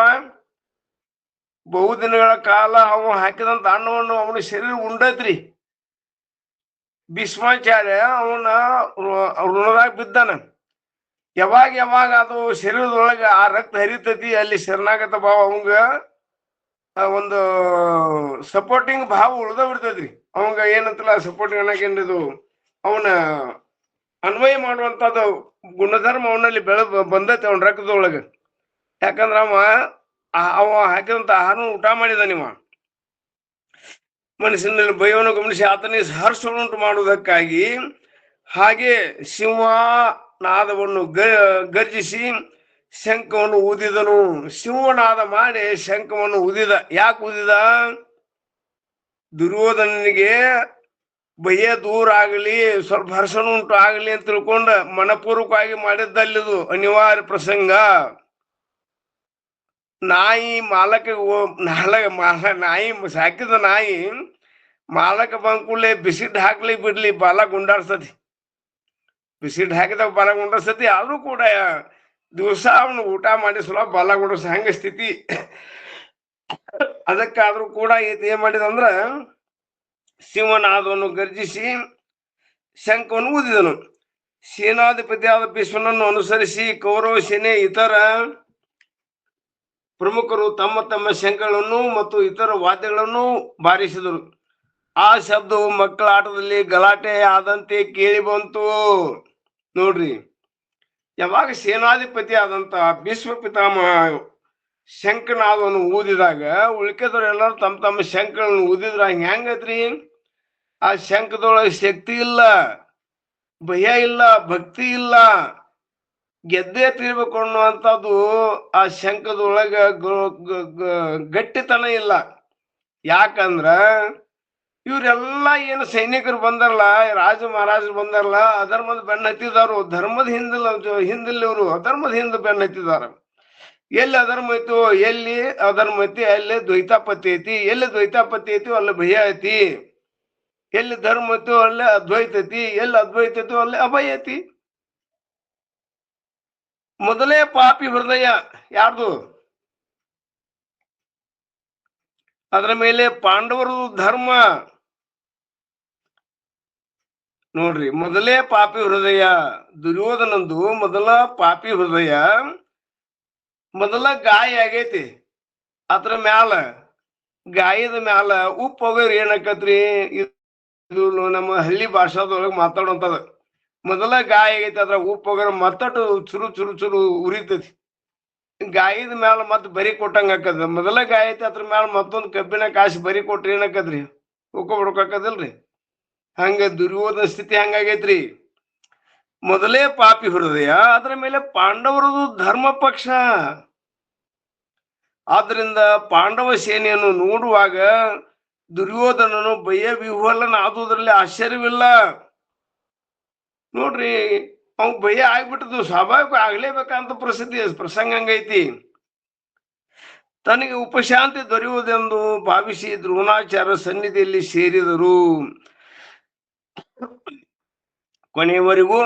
ಬಹುದಿನಗಳ ಕಾಲ ಅವ ಹಾಕಿದಂತ ಅನ್ನವನ್ನು ಅವನ ಶರೀರ ಉಂಡತ್ರಿ. ಭೀಷ್ಮಾಚಾರ್ಯ ಅವನ ಋಣದಾಗ ಬಿದ್ದಾನ. ಯಾವಾಗ ಅದು ಶರೀರದೊಳಗೆ ಆ ರಕ್ತ ಹರಿತತಿ, ಅಲ್ಲಿ ಶರಣಾಗತ ಭಾವ ಅವಂಗ ಒಂದು ಸಪೋರ್ಟಿಂಗ್ ಭಾವ ಉಳ್ದ ಬಿಡ್ತದ್ರಿ. ಅವಂಗ ಏನಂತಲ್ಲ, ಸಪೋರ್ಟಿಂಗ್ ಅನ್ನಕೇನಿದು ಅವನ ಅನ್ವಯ ಮಾಡುವಂತದ್ದು ಗುಣಧರ್ಮ ಅವನಲ್ಲಿ ಬಂದೈತಿ ಅವನ ರಕ್ತದೊಳಗ. ಯಾಕಂದ್ರ ಅವ ಹಾಕಿದಂತ ಆಹಾರ ಊಟ ಮಾಡಿದಾನಿವ. ಮನಸ್ಸಿನಲ್ಲಿ ಭಯವನ್ನು ಗಮನಿಸಿ ಆತನಿಗೆ ಹರ್ಷ ಉಂಟು ಮಾಡುವುದಕ್ಕಾಗಿ ಹಾಗೆ ಸಿಂಹನಾದವನ್ನು ಗರ್ಜಿಸಿ ಶಂಖವನ್ನು ಊದಿದನು. ಸಿಂಹನಾದ ಮಾಡಿ ಶಂಖವನ್ನು ಊದಿದ. ಯಾಕೆ ಊದಿದ? ದುರ್ಯೋಧನನಿಗೆ ಭಯ ದೂರ ಆಗಲಿ, ಸ್ವಲ್ಪ ಹರ್ಷಣ ಉಂಟು ಆಗಲಿ ಅಂತ ತಿಳ್ಕೊಂಡ ಮನಪೂರ್ವಕವಾಗಿ ಮಾಡಿದ್ದಲ್ಲಿದು ಅನಿವಾರ್ಯ ಪ್ರಸಂಗ. ನಾಯಿ ನಾಯಿ ಸಾಕಿದ ನಾಯಿ ಮಾಲಕ ಬಂಕುಳ್ಳೆ ಬಿಸಿಡ್ ಹಾಕ್ಲಿ ಬಿಡ್ಲಿ ಬಾಲ ಗುಂಡಾಡ್ಸತಿ. ಬಿಸಿಡ್ ಹಾಕಿದಾಗ ಬಾಲ ಗುಂಡಾಡ್ಸತಿ. ಆದ್ರೂ ಕೂಡ ದಿವಸ ಅವನು ಊಟ ಮಾಡಿ ಸ್ವಲ್ಪ ಬಾಲ ಗುಂಡಸ ಹಂಗ ಸ್ಥಿತಿ. ಅದಕ್ಕಾದ್ರೂ ಕೂಡ ಏನ್ ಮಾಡಿದಂದ್ರ ಸಿಂಹನಾದವನ್ನು ಗರ್ಜಿಸಿ ಶಂಖವನ್ನು ಊದಿದನು. ಸೇನಾಧಿಪತಿಯಾದ ಭೀಷ್ಮನನ್ನು ಅನುಸರಿಸಿ ಕೌರವ ಸೇನೆ ಇತರ ಪ್ರಮುಖರು ತಮ್ಮ ತಮ್ಮ ಶಂಖಗಳನ್ನು ಮತ್ತು ಇತರ ವಾದ್ಯಗಳನ್ನು ಬಾರಿಸಿದರು. ಆ ಶಬ್ದವು ಮಕ್ಕಳ ಆಟದಲ್ಲಿ ಗಲಾಟೆ ಆದಂತೆ ಕೇಳಿ ಬಂತು. ನೋಡ್ರಿ, ಯಾವಾಗ ಸೇನಾಧಿಪತಿ ಆದಂತ ಭೀಷ್ಮ ಪಿತಾಮಹ ಶಂಖನಾದವನ್ನು ಊದಿದಾಗ ಉಳಿಕೆದವ್ರು ಎಲ್ಲರೂ ತಮ್ಮ ತಮ್ಮ ಶಂಖಗಳನ್ನು ಊದಿದ್ರ ಹೆಂಗೈತ್ರಿ? ಆ ಶಂಖದೊಳಗೆ ಶಕ್ತಿ ಇಲ್ಲ, ಭಯ ಇಲ್ಲ, ಭಕ್ತಿ ಇಲ್ಲ, ಗೆದ್ದೇ ತೀರ್ಬೇಕು ಅನ್ನುವಂಥದ್ದು ಆ ಶಂಖದೊಳಗ ಗಟ್ಟಿತನ ಇಲ್ಲ. ಯಾಕಂದ್ರ ಇವ್ರೆಲ್ಲ ಏನು ಸೈನಿಕರು ಬಂದಾರಲ್ಲ, ರಾಜ ಮಹಾರಾಜರು ಬಂದಾರಲ್ಲ, ಅಧರ್ಮದ ಬೆನ್ನ ಹತ್ತಿದಾರು. ಧರ್ಮದ ಹಿಂದಿಲ್ಲ ಇವರು ಅಧರ್ಮದ ಹಿಂದೆ ಬೆನ್ನ ಹತ್ತಿದಾರ. ಎಲ್ಲಿ ಅಧರ್ಮ ಐತೋ, ಎಲ್ಲಿ ಅಧರ್ಮ ಐತಿ ಅಲ್ಲಿ ದ್ವೈತಾಪತಿ ಐತಿ. ಎಲ್ಲಿ ದ್ವೈತಾಪತಿ ಐತಿ ಅಲ್ಲಿ ಭಯ ಐತಿ. ಎಲ್ಲಿ ಧರ್ಮ ಐತೋ ಅಲ್ಲಿ ಅದ್ವೈತ ಐತಿ. ಎಲ್ಲಿ ಅದ್ವೈತ ಐತೋ ಅಲ್ಲಿ ಅಭಯ ಐತಿ. ಮೊದಲೇ ಪಾಪಿ ಹೃದಯ ಯಾರ್ದು? ಅದರ ಮೇಲೆ ಪಾಂಡವರು ಧರ್ಮ. ನೋಡ್ರಿ, ಮೊದಲೇ ಪಾಪಿ ಹೃದಯ ದುರ್ಯೋಧನಂದು. ಮೊದಲ ಪಾಪಿ ಹೃದಯ, ಮೊದಲ ಗಾಯ ಆಗೈತಿ. ಅದ್ರ ಮ್ಯಾಲ ಗಾಯದ ಮ್ಯಾಲ ಉಪ್ಪು ಹೋಗೋರು ಏನಾಕತ್ರಿ? ಇದು ನಮ್ಮ ಹಳ್ಳಿ ಭಾಷಾದೊಳಗೆ ಮಾತಾಡುವಂಥದ. ಮೊದಲ ಗಾಯ ಆಗೈತಿ, ಅದ್ರ ಉಪ್ಪು ಹೋಗೋರು ಮತ್ತಟ್ಟು ಚುರು ಉರಿತೈತಿ. ಗಾಯದ ಮ್ಯಾಲ ಮತ್ ಬರಿ ಕೊಟ್ಟಂಗ ಹಾಕದ. ಮೊದಲ ಗಾಯ ಐತಿ, ಅದ್ರ ಮ್ಯಾಲ ಮತ್ತೊಂದು ಕಬ್ಬಿನ ಕಾಸಿ ಬರಿ ಕೊಟ್ರಿ ಏನಾಕದ್ರಿ? ಉಕ್ಕ ಬಿಡ್ಕಾಕದಿಲ್ರಿ. ಹಂಗ ದುರ್ಯೋಧನ ಸ್ಥಿತಿ ಹಂಗಾಗೈತ್ರಿ. ಮೊದಲೇ ಪಾಪಿ ಹೃದಯ, ಅದರ ಮೇಲೆ ಪಾಂಡವರದು ಧರ್ಮ ಪಕ್ಷ. ಆದ್ರಿಂದ ಪಾಂಡವ ಸೇನೆಯನ್ನು ನೋಡುವಾಗ ದುರ್ಯೋಧನನು ಭಯವಿಹ್ವಲನಾದುದರಲ್ಲಿ ಆಶ್ಚರ್ಯವಿಲ್ಲ. ನೋಡ್ರಿ, ಅವ್ ಭಯ ಆಗ್ಬಿಟ್ಟದು, ಸ್ವಾಭಾವಿಕ ಆಗ್ಲೇಬೇಕಂತ ಪ್ರಸಂಗ ಹಂಗೈತಿ. ತನಗೆ ಉಪಶಾಂತಿ ದೊರೆಯುವುದೆಂದು ಭಾವಿಸಿ ದ್ರೋಣಾಚಾರ್ಯ ಸನ್ನಿಧಿಯಲ್ಲಿ ಸೇರಿದರು. ಕೊನೆಯವರೆಗೂ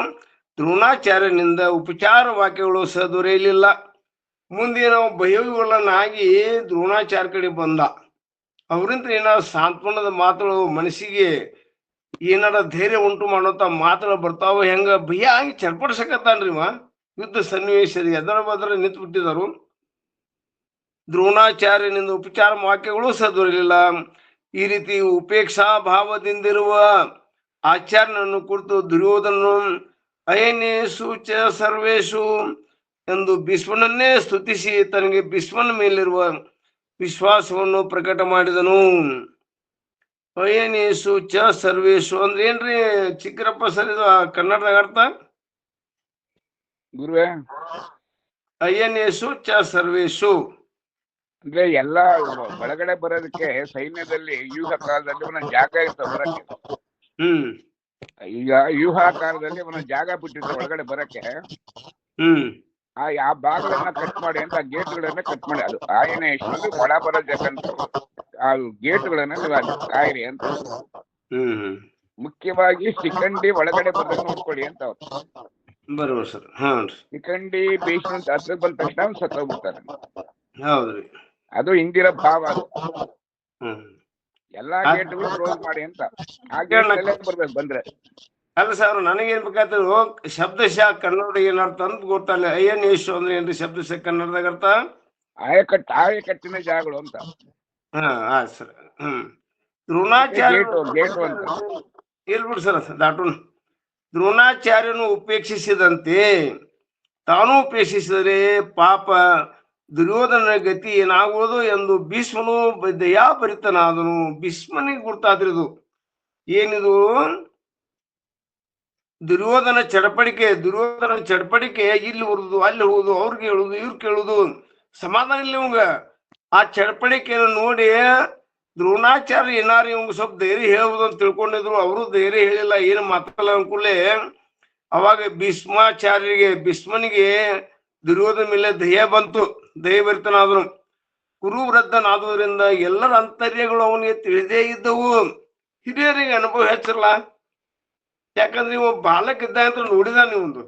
ದ್ರೋಣಾಚಾರ್ಯನಿಂದ ಉಪಚಾರ ವಾಕ್ಯಗಳು ಸಹ ದೊರೆಯಲಿಲ್ಲ. ಮುಂದೆ ನಾವು ಭಯವಿಹ್ವಲನಾಗಿ ದ್ರೋಣಾಚಾರ್ಯ ಕಡೆ ಬಂದ. ಅವರಿಂದ ಏನಾದ್ರು ಸಾಂತ್ವನದ ಮಾತುಗಳು, ಮನಸ್ಸಿಗೆ ಏನಾರ ಧೈರ್ಯ ಉಂಟು ಮಾಡುವಂತ ಮಾತುಗಳು ಬರ್ತಾವ. ಹೆಂಗ ಭಯ ಆಗಿ ಚರ್ಪಡಿಸಕತ್ತಾನ್ರಿ ಯುದ್ಧ ಸನ್ನಿವೇಶದಲ್ಲಿ ಎದರ ಬದರ ನಿಂತು ಬಿಟ್ಟಿದರು. ದ್ರೋಣಾಚಾರ್ಯನಿಂದ ಉಪಚಾರ ವಾಕ್ಯಗಳು ಸಹ ದೊರೆಯಲಿಲ್ಲ. ಈ ರೀತಿ ಉಪೇಕ್ಷಾ ಭಾವದಿಂದಿರುವ ಆಚಾರ್ಯನನ್ನು ಕುರಿತು ದುರ್ಯೋಧನನು ಅಯನೇಶು ಚ ಸರ್ವೇಶು ಎಂದು ಭೀಷ್ಮನನ್ನೇ ಸ್ತುತಿಸಿ ತನಗೆ ಭೀಷ್ಮನ ಮೇಲಿರುವ ವಿಶ್ವಾಸವನ್ನು ಪ್ರಕಟ ಮಾಡಿದನು. ಅಯನೇಶು ಚ ಸರ್ವೇಶು ಅಂದ್ರೆ ಏನ್ರಿ ಚಿಕ್ಕರಪ್ಪ ಸರ್, ಇದು ಕನ್ನಡದಾಗ ಅರ್ಥ? ಗುರುವೇ, ಅಯನೇಶು ಚ ಸರ್ವೇಶು ಅಂದ್ರೆ ಎಲ್ಲ ಒಳಗಡೆ ಬರೋದಕ್ಕೆ ಸೈನ್ಯದಲ್ಲಿ ವ್ಯೂಹ ಕಾಲದಲ್ಲಿ ಒಂದೊಂದು ಜಾಗ ಇರ್ತದೆ ಬರಕ್ಕೆ. ಈಗ ವ್ಯೂಹ ಕಾಲದಲ್ಲಿ ಒಂದೊಂದು ಜಾಗ ಬಿಟ್ಟಿರ್ತಾರೆ ಒಳಗಡೆ ಬರಕ್ಕೆ. ಆ ಭಾಗಗಳನ್ನ ಕಟ್ ಮಾಡಿ ಅಂತ ಗೇಟ್ಗಳನ್ನ ಕಟ್ ಮಾಡಿ, ಅದು ಆಯನೇಶ್ವರ ಒಳ ಬರೋ ಜಾಗ ಅಂತ. ಆ ಗೇಟ್ಗಳನ್ನ ನೀವು ಅಲ್ಲಿ ಕಾಯಿರಿ ಅಂತ. ಮುಖ್ಯವಾಗಿ ಶಿಖಂಡಿ ಒಳಗಡೆ ಬರೋದನ್ನ ನೋಡ್ಕೊಳ್ಳಿ ಅಂತ ಅವ್ರು. ಬರೋબર ಸರ್. ಶಿಖಂಡಿ ಭೀಷ್ಮ ಹತ್ರ ಬಂದ ತಕ್ಷಣ ಸತ್ತೋಗ್ಬಿಡ್ತಾರೆ. ಹೌದ್ರಿ, ಅದು ಹಿಂದಿರೋ ಭಾವ. ಅದು ಎಲ್ಲಾ ಗೇಟ್ಗಳು ಕ್ಲೋಸ್ ಮಾಡಿ ಅಂತ. ಆ ಗೇಟ್ ಬರ್ಬೇಕು ಬಂದ್ರೆ. ಅಲ್ಲ ಸರ್, ನನಗೇನ್ ಬೇಕಾದ್ರು ಶಬ್ದಶಃ ಕನ್ನಡ ಏನರ್ಥ ಅಂತ ಗೊತ್ತಲ್ಲ. ಅಯ್ಯನೇಶು ಅಂದ್ರೆ ಏನ್ರಿ ಶಬ್ದಶಃ ಕನ್ನಡದಾಗ ಅರ್ಥ? ಆಯಕಟ್ಟಿನ ಜಾಗಗಳು ಅಂತ. ಸರ್. ದ್ರೋಣಾಚಾರ್ಯ ಗೇಟು ಅಂತ ಇರ್ಬಿಡು ಸರ್, ದಾಟುನ್. ದ್ರೋಣಾಚಾರ್ಯನು ಉಪೇಕ್ಷಿಸಿದಂತೆ ತಾನೂ ಉಪೇಕ್ಷಿಸಿದರೆ ಪಾಪ ದುರ್ಯೋಧನ ಗತಿ ಏನಾಗುವುದು ಎಂದು ಭೀಷ್ಮನು ದಯಾಭರಿತನಾದನು. ಭೀಷ್ಮನಿಗೆ ಗುರ್ತಾದ್ರಿದು ಏನಿದು? ದುರ್ಯೋಧನ ಚಡಪಡಿಕೆ ಇಲ್ಲಿ ಉರುದು ಅಲ್ಲಿ ಹೋಗುದು, ಅವ್ರಿಗೆ ಹೇಳುದು ಇವ್ರು ಕೇಳುದು, ಸಮಾಧಾನ ಇಲ್ಲ ಇವಂಗ. ಆ ಚಡಪಡಿಕೆಯನ್ನು ನೋಡಿ ದ್ರೋಣಾಚಾರ್ಯ ಏನಾರು ಇವಂಗ ಸ್ವಲ್ಪ ಧೈರ್ಯ ಹೇಳ್ಬೋದು ಅಂತ ತಿಳ್ಕೊಂಡಿದ್ರು. ಅವರು ಧೈರ್ಯ ಹೇಳಿಲ್ಲ, ಏನು ಮಾತಲ್ಲ ಅನ್ಕೂಲೆ. ಅವಾಗ ಭೀಷ್ಮನಿಗೆ ದುರ್ಯೋಧನ ಮೇಲೆ ದಯ ಬಂತು, ದಯಭರಿತನಾದನು. ಕುರುವೃದ್ಧನಾದುದರಿಂದ ಎಲ್ಲರ ಅಂತರ್ಯಗಳು ಅವನಿಗೆ ತಿಳಿದೇ ಇದ್ದವು. ಹಿರಿಯರಿಗೆ ಅನುಭವ ಹೆಚ್ಚಿರಲ್ಲ. ಯಾಕಂದ್ರೆ ಇವ ಬಾಲಕ ಇದ್ದ ಅಂತ ನೋಡಿದ ನೀವೊಂದು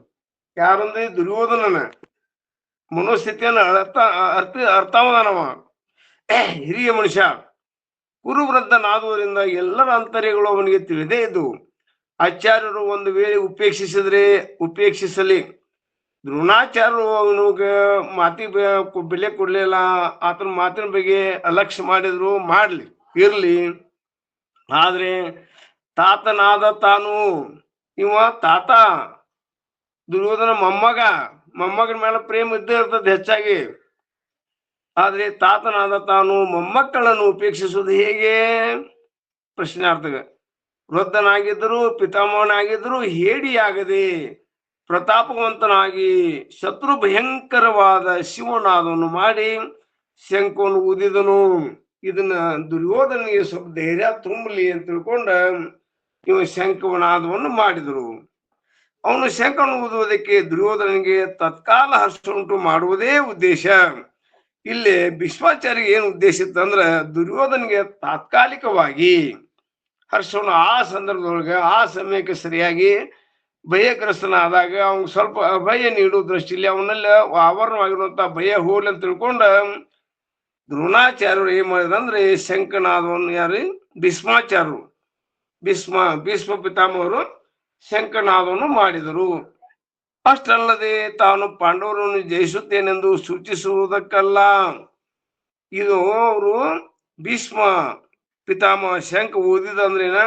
ಯಾರಂದ್ರೆ ದುರ್ಯೋಧನನ ಮನೋಸ್ಥಿತಿಯನ್ನು ಅರ್ಥಾವಧಾನವ ಹಿರಿಯ ಮನುಷ್ಯ. ಕುರುವೃದ್ಧನಾದುದರಿಂದ ಎಲ್ಲರ ಅಂತರ್ಯಗಳು ಅವನಿಗೆ ತಿಳಿದೇ ಇದ್ದವು. ಆಚಾರ್ಯರು ಒಂದು ವೇಳೆ ಉಪೇಕ್ಷಿಸಲಿ. ದ್ರೋಣಾಚಾರ್ಯರು ಅವನಿಗೆ ಮಾತಿಗೆ ಬೆಲೆ ಕೊಡ್ಲಿಲ್ಲ. ಆತನ ಮಾತಿನ ಬಗ್ಗೆ ಅಲಕ್ಷ್ಯ ಮಾಡಿದ್ರು, ಮಾಡ್ಲಿ ಇರ್ಲಿ. ಆದ್ರೆ ತಾತನಾದ ತಾನು, ಇವ ತಾತ ದುರ್ಯೋಧನ ಮೊಮ್ಮಗನ ಮೇಲೆ ಪ್ರೇಮ ಇದ್ದೇ ಇರ್ತದೆ ಹೆಚ್ಚಾಗಿ. ಆದ್ರೆ ತಾತನಾದ ತಾನು ಮೊಮ್ಮಕ್ಕಳನ್ನು ಉಪೇಕ್ಷಿಸುವುದು ಹೇಗೆ? ಪ್ರಶ್ನಾರ್ಥಕ. ವೃದ್ಧನಾಗಿದ್ದರು, ಪಿತಾಮಹನಾಗಿದ್ದರು, ಹೇಡಿಯಾಗದೆ ಪ್ರತಾಪವಂತನಾಗಿ ಶತ್ರು ಭಯಂಕರವಾದ ಶಿವನಾದವನ್ನು ಮಾಡಿ ಶಂಖವನ್ನು ಊದಿದನು. ಇದನ್ನ ದುರ್ಯೋಧನಿಗೆ ಸ್ವಲ್ಪ ಧೈರ್ಯ ತುಂಬಲಿ ಅಂತ ತಿಳ್ಕೊಂಡ ಇವ ಶಂಖನಾದವನ್ನು ಮಾಡಿದರು. ಅವನು ಶಂಖವನ್ನು ಊದುವುದಕ್ಕೆ ದುರ್ಯೋಧನಿಗೆ ತತ್ಕಾಲ ಹರ್ಷವುಂಟು ಮಾಡುವುದೇ ಉದ್ದೇಶ. ಇಲ್ಲಿ ಭೀಷ್ಮಾಚಾರ್ಯ ಏನು ಉದ್ದೇಶ ಇತ್ತಂದ್ರ ದುರ್ಯೋಧನಿಗೆ ತಾತ್ಕಾಲಿಕವಾಗಿ ಹರ್ಷವನ್ನು ಆ ಸಂದರ್ಭದೊಳಗೆ ಆ ಸಮಯಕ್ಕೆ ಸರಿಯಾಗಿ ಭಯಗ್ರಸ್ತನಾದಾಗ ಅವನ್ ಸ್ವಲ್ಪ ಭಯ ನೀಡುವ ದೃಷ್ಟಿಯಲ್ಲಿ ಅವನಲ್ಲಿ ಆವರಣವಾಗಿರುವಂತ ಭಯ ಹೋಗ್ಲಿ ಅಂತ ತಿಳ್ಕೊಂಡ ದ್ರೋಣಾಚಾರ್ಯರು ಏನ್ ಮಾಡಿದ್ರಂದ್ರೆ ಶಂಖನಾದವನ್ನು ಯಾರು ಭೀಷ್ಮಾಚಾರ್ಯರು ಭೀಷ್ಮ ಪಿತಾಮಹರು ಶಂಖನಾದವನ್ನು ಮಾಡಿದರು. ಅಷ್ಟಲ್ಲದೆ ತಾನು ಪಾಂಡವರನ್ನು ಜಯಿಸುತ್ತೇನೆಂದು ಸೂಚಿಸುವುದಕ್ಕಲ್ಲ. ಇದು ಅವರು ಭೀಷ್ಮ ಪಿತಾಮಹ ಶಂಖ ಊದಿದಂದ್ರೇನ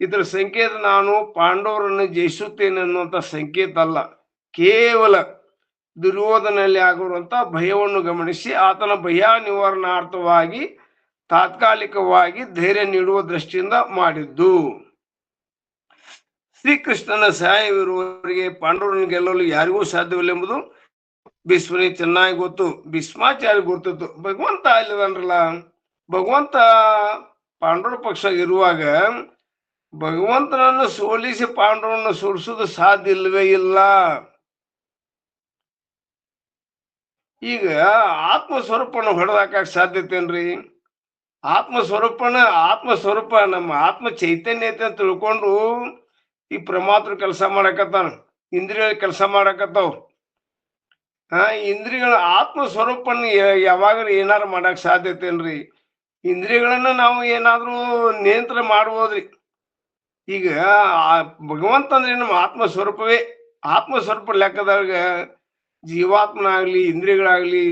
ಇದರ ಸಂಕೇತ ನಾನು ಪಾಂಡವರನ್ನು ಜಯಿಸುತ್ತೇನೆ ಅನ್ನುವಂತ ಸಂಕೇತ ಅಲ್ಲ. ಕೇವಲ ದುರ್ಯೋಧನಲ್ಲಿ ಆಗಿರುವಂತ ಭಯವನ್ನು ಗಮನಿಸಿ ಆತನ ಭಯ ನಿವಾರಣಾರ್ಥವಾಗಿ ತಾತ್ಕಾಲಿಕವಾಗಿ ಧೈರ್ಯ ನೀಡುವ ದೃಷ್ಟಿಯಿಂದ ಮಾಡಿದ್ದು. ಶ್ರೀಕೃಷ್ಣನ ಸಹಾಯವಿರುವವರಿಗೆ ಪಾಂಡವರನ್ನು ಗೆಲ್ಲಲು ಯಾರಿಗೂ ಸಾಧ್ಯವಿಲ್ಲ ಎಂಬುದು ಭೀಷ್ಮನಿಗೆ ಚೆನ್ನಾಗಿ ಗೊತ್ತು. ಭೀಷ್ಮಾಚಾರ್ಯ ಗೊತ್ತಿತ್ತು. ಭಗವಂತ ಅಲ್ಲಿದನ್ರಲ್ಲ, ಭಗವಂತ ಪಾಂಡವರ ಪಕ್ಷ ಇರುವಾಗ ಭಗವಂತನನ್ನು ಸೋಲಿಸಿ ಪಾಂಡವರನ್ನು ಸೋಲಿಸುವುದು ಸಾಧ್ಯ ಇಲ್ಲವೇ ಇಲ್ಲ. ಈಗ ಆತ್ಮಸ್ವರೂಪನ ಹೊಡೆದಾಕಕ್ ಸಾಧ್ಯತೆನ್ರಿ? ಆತ್ಮಸ್ವರೂಪ ನಮ್ಮ ಆತ್ಮ ಚೈತನ್ಯ ಐತೆ ಅಂತ ತಿಳ್ಕೊಂಡು ಈ ಪ್ರಮಾತ್ರ ಕೆಲಸ ಮಾಡಕತ್ತಾನ, ಇಂದ್ರಿಯಗಳ ಕೆಲಸ ಮಾಡಕತ್ತಾವ. ಇಂದ್ರಿಯಗಳ ಆತ್ಮಸ್ವರೂಪನ ಯಾವಾಗ ಏನಾರು ಮಾಡಕ್ ಸಾಧ್ಯತೆನ್ರಿ? ಇಂದ್ರಿಯಗಳನ್ನ ನಾವು ಏನಾದ್ರೂ ನಿಯಂತ್ರಣ ಮಾಡ್ಬೋದ್ರಿ. ಈಗ ಭಗವಂತ ಅಂದ್ರೆ ನಮ್ಮ ಆತ್ಮಸ್ವರೂಪವೇ. ಆತ್ಮಸ್ವರೂಪ ಲೆಕ್ಕದಾಗ ಜೀವಾತ್ಮನಾಗ್ಲಿ ಇಂದ್ರಿಯಗಳಾಗ್ಲಿ